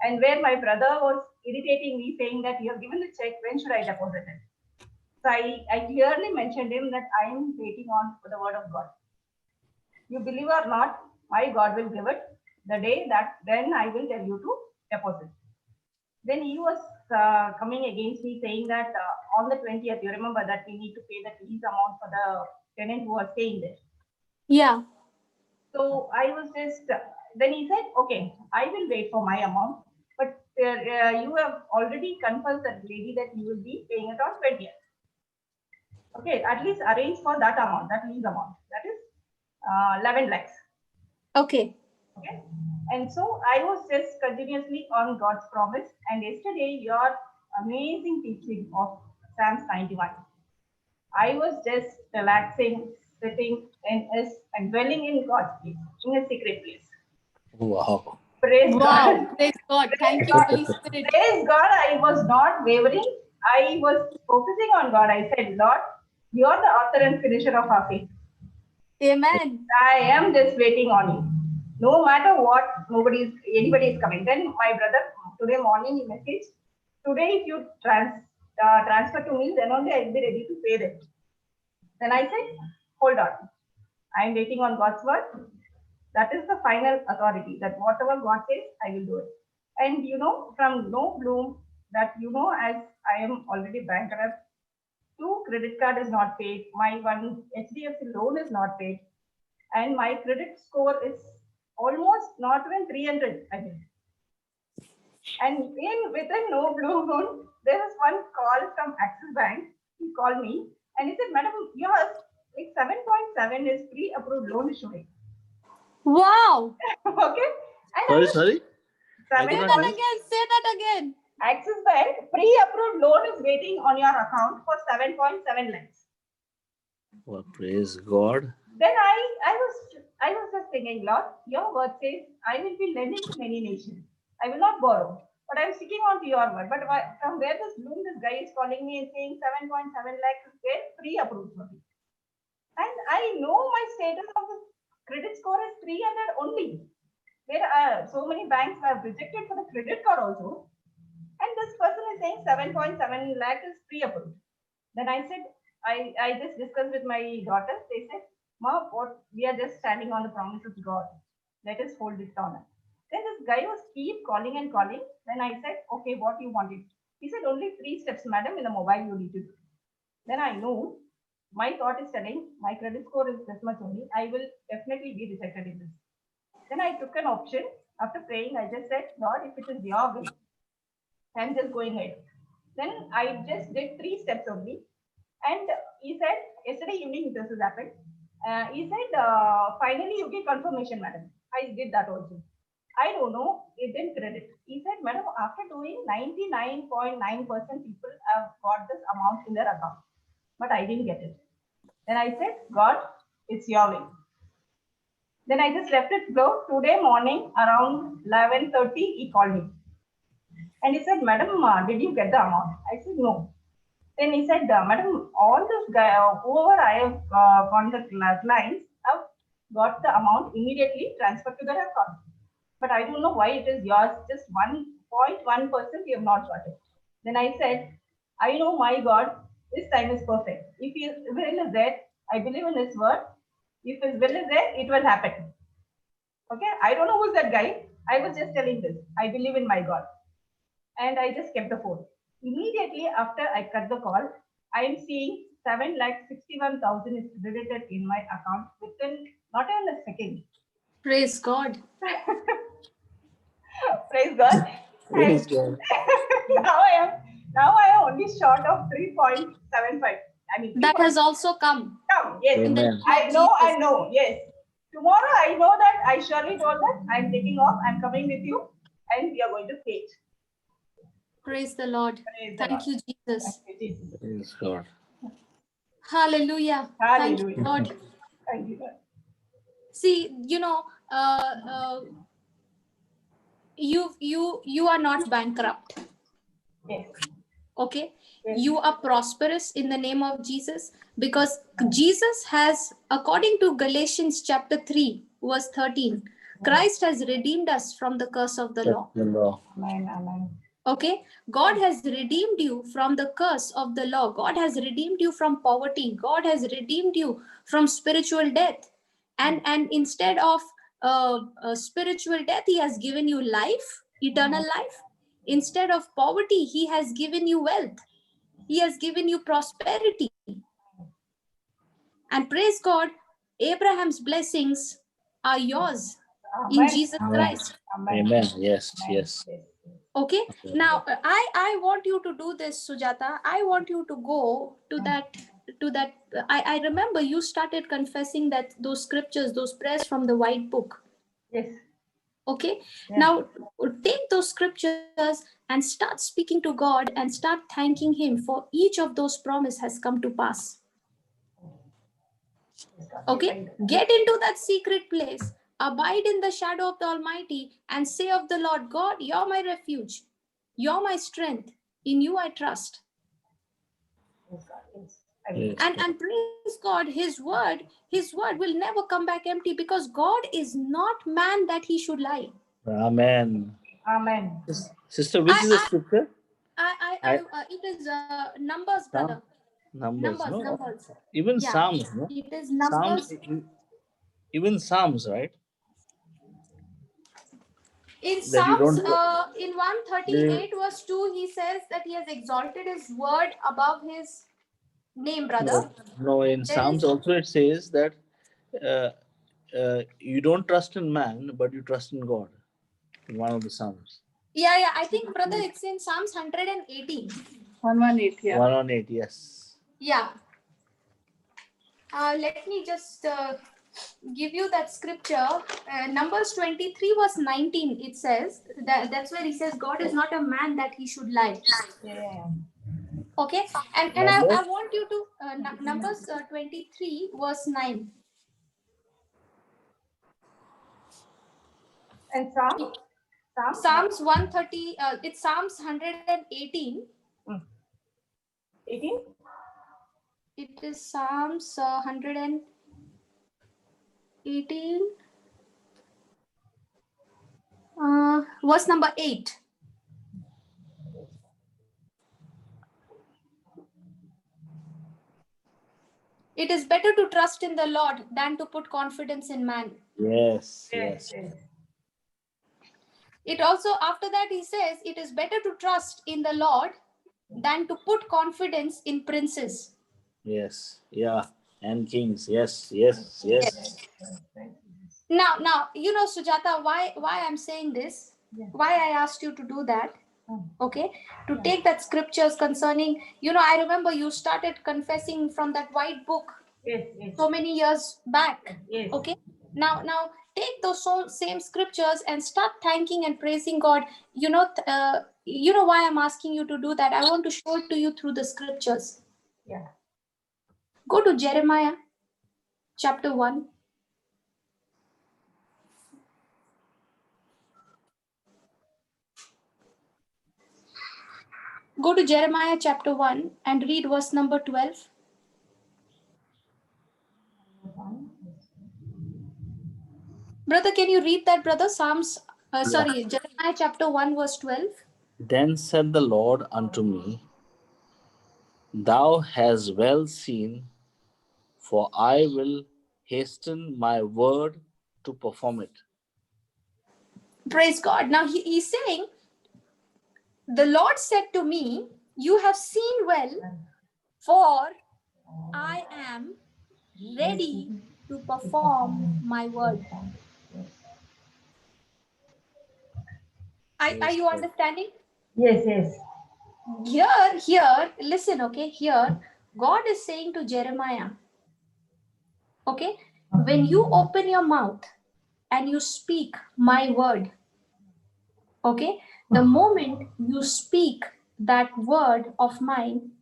and where my brother was irritating me, saying that you have given the check, when should I deposit it? So I clearly mentioned him that I am waiting on for the word of God. You believe or not, my God will give it the day that then I will tell you to deposit. Then he was coming against me saying that on the 20th, you remember that we need to pay the lease amount for the tenant who was staying there. Yeah. So I was just, then he said, okay, I will wait for my amount, but you have already confessed that lady that you will be paying it on 20th. Okay, at least arrange for that amount, that lease amount, that is 11 lakhs. Okay. Okay, and so I was just continuously on God's promise. And yesterday, your amazing teaching of Psalms 91, I was just relaxing, sitting in his and dwelling in God's place, in a secret place. Wow. Praise God. Wow. Praise God. Thank Praise you, God. Holy Spirit. Praise God. I was not wavering. I was focusing on God. I said, Lord, you are the author and finisher of our faith. Amen. I am just waiting on you. No matter what, anybody is coming. Then my brother today morning he messaged, today if you transfer to me, then only I will be ready to pay them. Then I said, hold on. I am waiting on God's word. That is the final authority. That whatever God says, I will do it. And from no bloom, that as I am already bankrupt, 2 credit card is not paid. My one HDFC loan is not paid, and my credit score is almost not even 300. I think. And within no blue moon, there was one call from Axis Bank. He called me and he said, "Madam, yours like 7.7 is pre-approved loan issuing." Wow. Okay, and I was Sorry. I could Say not that hear. 7. again. Say that again. Axis Bank pre-approved loan is waiting on your account for 7.7 lakhs. Well, praise God. Then I was just thinking, Lord, your word says I will be lending to many nations. I will not borrow, but I'm sticking on to your word. But from where this guy is calling me and saying 7.7 lakhs is there pre-approved for me, and I know my status of the credit score is 300 only. There are so many banks have rejected for the credit card also. And this person is saying 7.7 lakh is pre-approved. Then I said, I just discussed with my daughters. They said, "Ma, what we are just standing on the promise of God. Let us hold it on." Then this guy was keep calling and calling. Then I said, "Okay, what you wanted?" He said, "Only 3 steps, madam, in the mobile you need to do." Then I know my thought is telling my credit score is this much only. I will definitely be rejected in this. Then I took an option. After praying, I just said, "Lord, if it is your will, I'm just going ahead." Then I just did 3 steps only. And he said, yesterday evening this has happened. He said, "Finally you get confirmation, madam." I did that also. I don't know, it didn't credit. He said, "Madam, after doing 99.9% people have got this amount in their account, but I didn't get it." Then I said, "God, it's your will." Then I just left it flow. Today morning around 11:30, he called me. And he said, "Madam, did you get the amount?" I said, "No." Then he said, "Madam, all this guy, whoever I have got the clients have got the amount immediately transferred to their account. But I don't know why it is yours, just 1.1% you have not got it." Then I said, "I know my God, this time is perfect. If His will is there, I believe in His word. If His will is there, it will happen." Okay, I don't know who's that guy. I was just telling this. I believe in my God. And I just kept the phone. Immediately after I cut the call, I am seeing 7,61,000 is credited in my account within not even a second. Praise God. Praise God. Praise And God. now I am only short of 3.75. I mean, That has also come come. Yes, in the Amen. name of Jesus. I know. Yes. Tomorrow I know that I surely told that I'm taking off. I'm coming with you, and we are going to pay it. Praise the Lord. Praise the Thank Lord. you, Jesus. Thank you, Jesus. Praise God. Hallelujah. Thank you, Hallelujah. Lord. Thank you, Lord. See, you are not bankrupt. Yes. Okay, Yes. you are prosperous in the name of Jesus, because Jesus has, according to Galatians chapter 3 verse 13, Christ has redeemed us from the curse of the That's law. the law. Amen. Amen. Okay, God has redeemed you from the curse of the law. God has redeemed you from poverty. God has redeemed you from spiritual death. And instead of spiritual death, He has given you life, eternal life. Instead of poverty, He has given you wealth. He has given you prosperity. And praise God, Abraham's blessings are yours in Amen. Jesus Amen. Christ. Amen. Amen. Yes. Amen. Yes. Yes. Okay, now Yes. I want you to do this, Sujata. I want you to go to that. I remember you started confessing that those scriptures, those prayers from the white book. Yes. Okay, Yeah. now take those scriptures and start speaking to God and start thanking Him for each of those promises has come to pass. Yes, God. Yes, I Okay, do. get into that secret place, abide in the shadow of the Almighty, and say of the Lord, God, you're my refuge, you're my strength, in you I trust. Yes, God. Yes. I will do Yes. that. And praise God, his word will never come back empty, because God is not man that he should lie. Amen. Amen. Sister, which I is the I scripture? it is Numbers, brother. Psalm? Numbers, no? Numbers. Even Yeah, Psalms, no? it is Psalms, Numbers. even Psalms, right? In That you Psalms, don't. in 138 verse 2, he says that he has exalted his word above his name, brother. No, no, in There Psalms is, also it says that uh, you don't trust in man, but you trust in God. In one of the Psalms. yeah, I think, brother, it's in Psalms 118. 118. Yeah. 118, yes. Yeah. Let me just give you that scripture. Numbers 23 verse 19, it says, that's where he says, God is not a man that he should lie. Yeah. Okay, and I Numbers? want you to, Numbers 23 verse 9. And Psalm? Psalm? Psalms 130, it's Psalms 118. 18? It is Psalms 118, verse number 8. It is better to trust in the Lord than to put confidence in man. Yes, Yes, yes. yes. It also, after that, he says, it is better to trust in the Lord than to put confidence in princes. Yes, yeah, and kings. Yes, yes, Yes. yes. Now, Sujata, why I'm saying this, why I asked you to do that, okay, to take that scriptures concerning, I remember you started confessing from that white book so many years back. Yes. Okay, now take those same scriptures and start thanking and praising God. Why I'm asking you to do that? I want to show it to you through the scriptures. Yeah. Go to Jeremiah chapter 1. Go to Jeremiah chapter 1 and read verse number 12. Brother, can you read that, brother? Yeah. Jeremiah chapter 1 verse 12. Then said the Lord unto me, Thou hast well seen, for I will hasten my word to perform it. Praise God. Now he's saying, the Lord said to me, you have seen well, for I am ready to perform my word. Are you understanding? Yes, yes. Here, listen, okay? Here, God is saying to Jeremiah, okay, when you open your mouth and you speak my word, okay, the moment you speak that word of mine,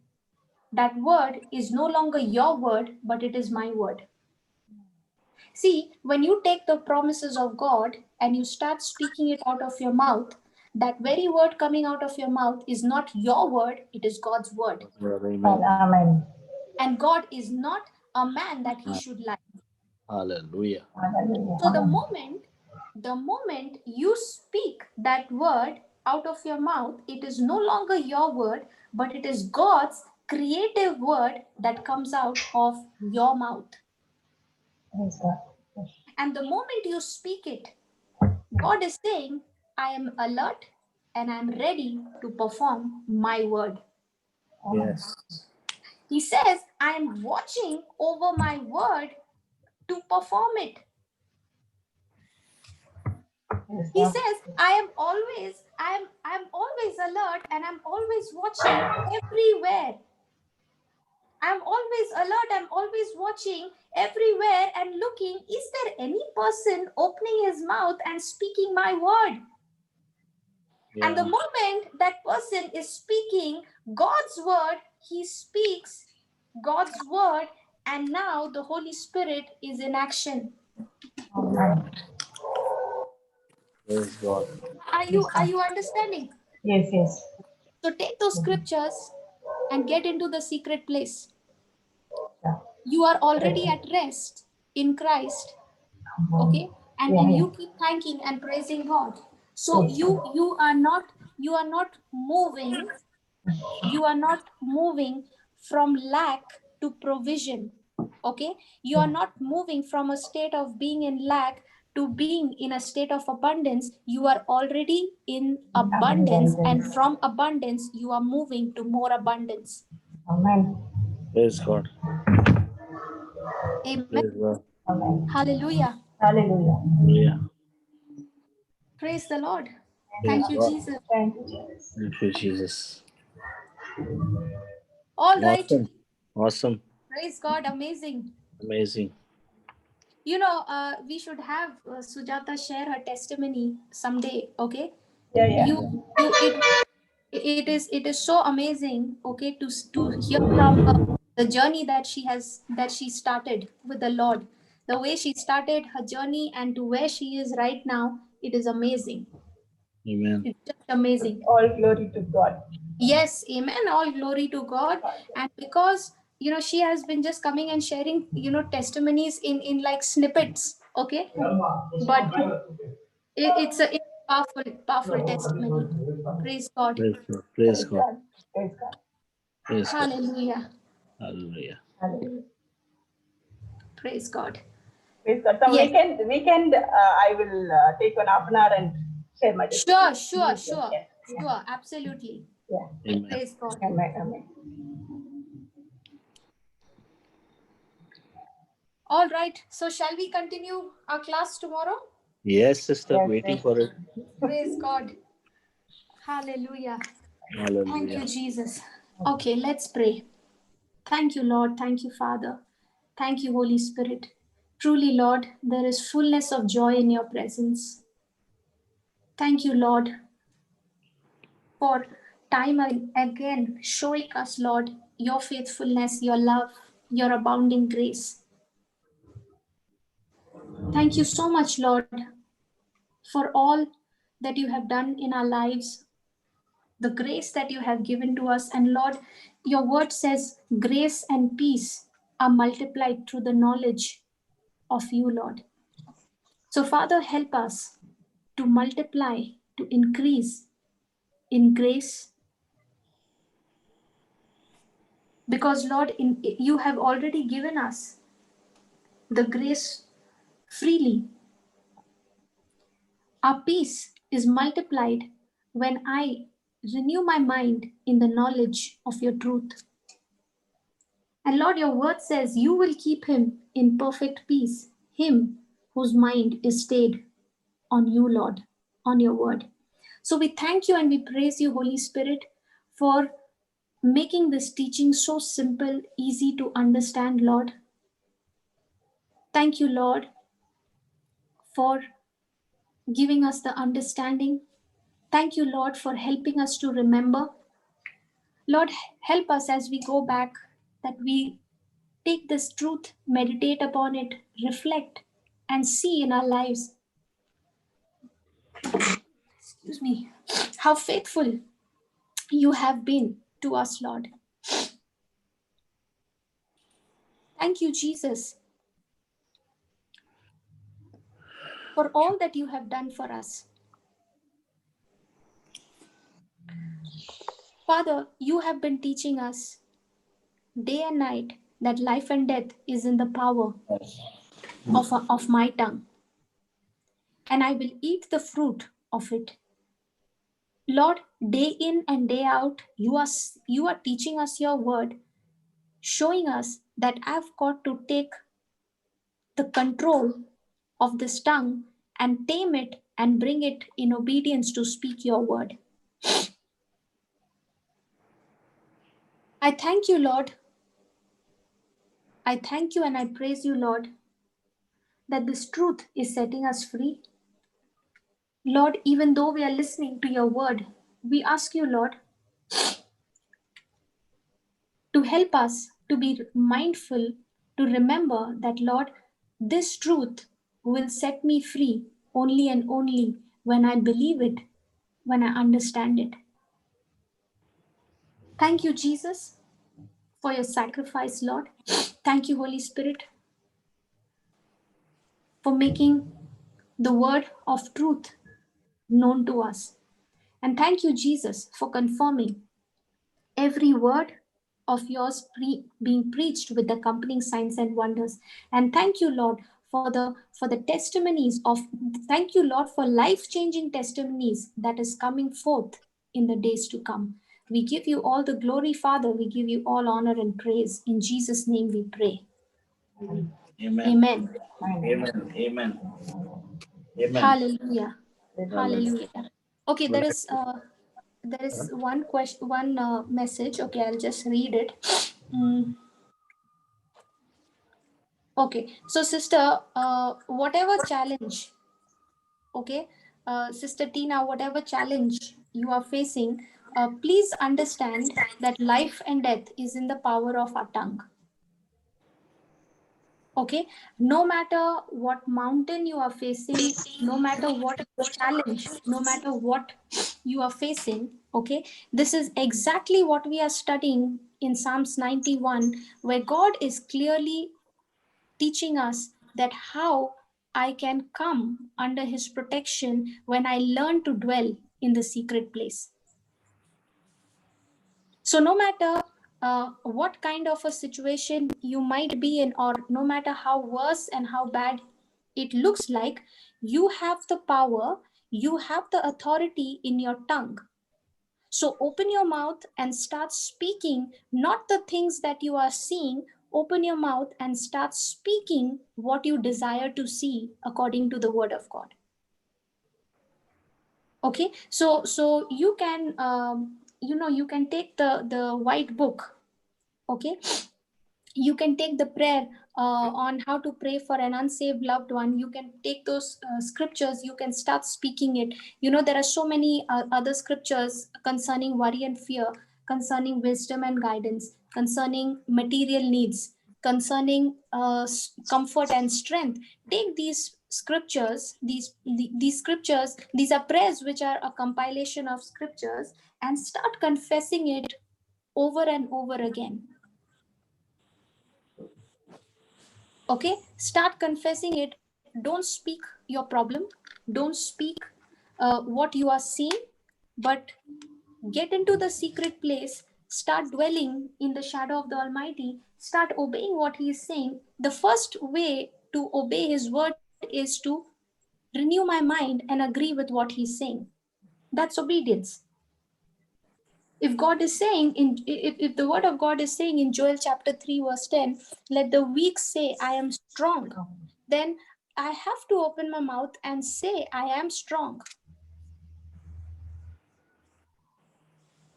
that word is no longer your word, but it is my word. See, when you take the promises of God and you start speaking it out of your mouth, that very word coming out of your mouth is not your word, it is God's word. Amen. Amen. And God is not a man that he should lie. Hallelujah. So the moment you speak that word out of your mouth, it is no longer your word, but it is God's creative word that comes out of your mouth. Yes, God. And the moment you speak it, God is saying, I am alert and I am ready to perform my word. Yes. He says, I am watching over my word to perform it. Yes, He God. says, I'm always alert and I'm always watching everywhere. I'm always alert, I'm always watching everywhere and looking, is there any person opening his mouth and speaking my word? Yeah. And the moment that person is speaking God's word, he speaks God's word, and now the Holy Spirit is in action. Amen. Praise God. Are you understanding? Yes, yes. So take those scriptures and get into the secret place. Yeah. You are already at rest in Christ, okay? And you keep thanking and praising God. So Yes, you are not moving, you are not moving from lack to provision, okay? You are not moving from a state of being in lack to being in a state of abundance. You are already in abundance, and from abundance you are moving to more abundance. Amen. Praise God. Amen. Praise God. Amen. Hallelujah. Hallelujah. Hallelujah. Praise the Lord. Praise Thank you, God. Jesus. Thank you, Jesus. Thank you, Jesus. All right. Awesome. Awesome. Praise God. Amazing. Amazing. We should have Sujata share her testimony someday. Okay. Yeah, yeah. It is so amazing. Okay, to hear from her the journey that she started with the Lord, the way she started her journey and to where she is right now. It is amazing. Amen. It's just amazing. All glory to God. Yes, amen. All glory to God. And because she has been just coming and sharing testimonies in like snippets, okay, but it's a powerful testimony. Praise God. Praise God. Praise God. Praise God. Praise God. Hallelujah. Hallelujah. Hallelujah. Praise God. Praise God. Some Yes. weekend, I will take 1 hour and share my Sure, testimony. sure, Yes, sure, yes, yeah, sure. Absolutely. yeah. Amen. Praise God. Amen, amen. All right. So shall we continue our class tomorrow? Yes, sister, Yes, waiting yes. for it. Praise God. Hallelujah. Thank Hallelujah. you, Jesus. Okay, let's pray. Thank you, Lord. Thank you, Father. Thank you, Holy Spirit. Truly, Lord, there is fullness of joy in your presence. Thank you, Lord, for time and again showing us, Lord, your faithfulness, your love, your abounding grace. Thank you so much, Lord, for all that you have done in our lives, the grace that you have given to us. And Lord, your word says grace and peace are multiplied through the knowledge of you, Lord. So, Father, help us to multiply, to increase in grace, because, Lord, you have already given us the grace freely. Our peace is multiplied when I renew my mind in the knowledge of your truth. And Lord, your word says you will keep him in perfect peace, him whose mind is stayed on you, Lord, on your word. So we thank you and we praise you, Holy Spirit, for making this teaching so simple, easy to understand, Lord. Thank you, Lord, for giving us the understanding. Thank you, Lord, for helping us to remember. Lord, help us as we go back, that we take this truth, meditate upon it, reflect, and see in our lives, excuse me, how faithful you have been to us, Lord. Thank you, Jesus, for all that you have done for us. Father, you have been teaching us day and night that life and death is in the power of my tongue, and I will eat the fruit of it. Lord, day in and day out, you are teaching us your word, showing us that I've got to take the control of this tongue and tame it and bring it in obedience to speak your word. I thank you, Lord. I thank you and I praise you, Lord, that this truth is setting us free. Lord, even though we are listening to your word, we ask you, Lord, to help us to be mindful, to remember that, Lord, this truth will set me free only and only when I believe it, when I understand it. Thank you, Jesus, for your sacrifice, Lord. Thank you, Holy Spirit, for making the word of truth known to us. And thank you, Jesus, for confirming every word of yours being preached with accompanying signs and wonders. And thank you, Lord, for the testimonies of, thank you, Lord, for life-changing testimonies that is coming forth in the days to come. We give you all the glory, Father. We give you all honor and praise. In Jesus' name we pray. Amen. Amen. Amen. Amen. Amen. Hallelujah. Amen. Hallelujah. Okay, Well, there is one question, one message. Okay, I'll just read it. Okay, so sister, whatever challenge, okay, sister Tina, whatever challenge you are facing, please understand that life and death is in the power of our tongue. Okay, no matter what mountain you are facing, no matter what challenge, no matter what you are facing, okay, this is exactly what we are studying in Psalms 91, where God is clearly teaching us that how I can come under his protection when I learn to dwell in the secret place. So no matter what kind of a situation you might be in, or no matter how worse and how bad it looks like, you have the power, you have the authority in your tongue. So open your mouth and start speaking, not the things that you are seeing. Open your mouth and start speaking what you desire to see according to the word of God. Okay, so you can you can take the white book. Okay, you can take the prayer on how to pray for an unsaved loved one. You can take those scriptures, you can start speaking it. There are so many other scriptures concerning worry and fear, concerning wisdom and guidance, concerning material needs, concerning comfort and strength. Take these scriptures, these scriptures, these are prayers which are a compilation of scriptures, and start confessing it over and over again. Okay, start confessing it. Don't speak your problem, don't speak what you are seeing, but get into the secret place, start dwelling in the shadow of the Almighty, start obeying what He is saying. The first way to obey His word is to renew my mind and agree with what He's saying. That's obedience. If God is saying if the word of God is saying in Joel chapter 3 verse 10, let the weak say I am strong, then I have to open my mouth and say I am strong.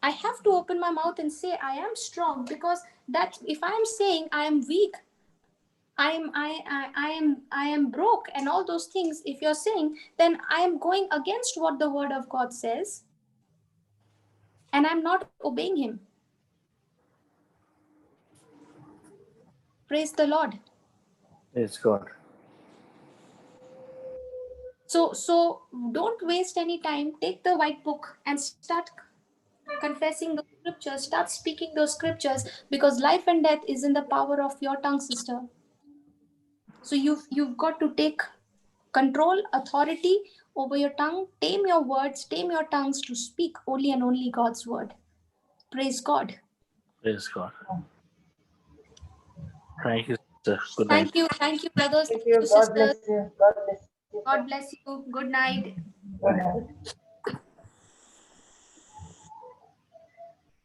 I have to open my mouth and say I am strong, because that if I am saying I am weak, I am broke and all those things, if you're saying, then I am going against what the word of God says, and I'm not obeying Him. Praise the Lord. Praise God. So don't waste any time. Take the white book and start confessing those scriptures, start speaking those scriptures, because life and death is in the power of your tongue, sister. So you've got to take control, authority over your tongue. Tame your words, tame your tongues to speak only and only God's word. Praise God. Praise God. Thank you, sir. Good night. Thank you, brothers. Thank Thank you. you, God sisters. bless you. God bless you. God bless you. Good night. Good night.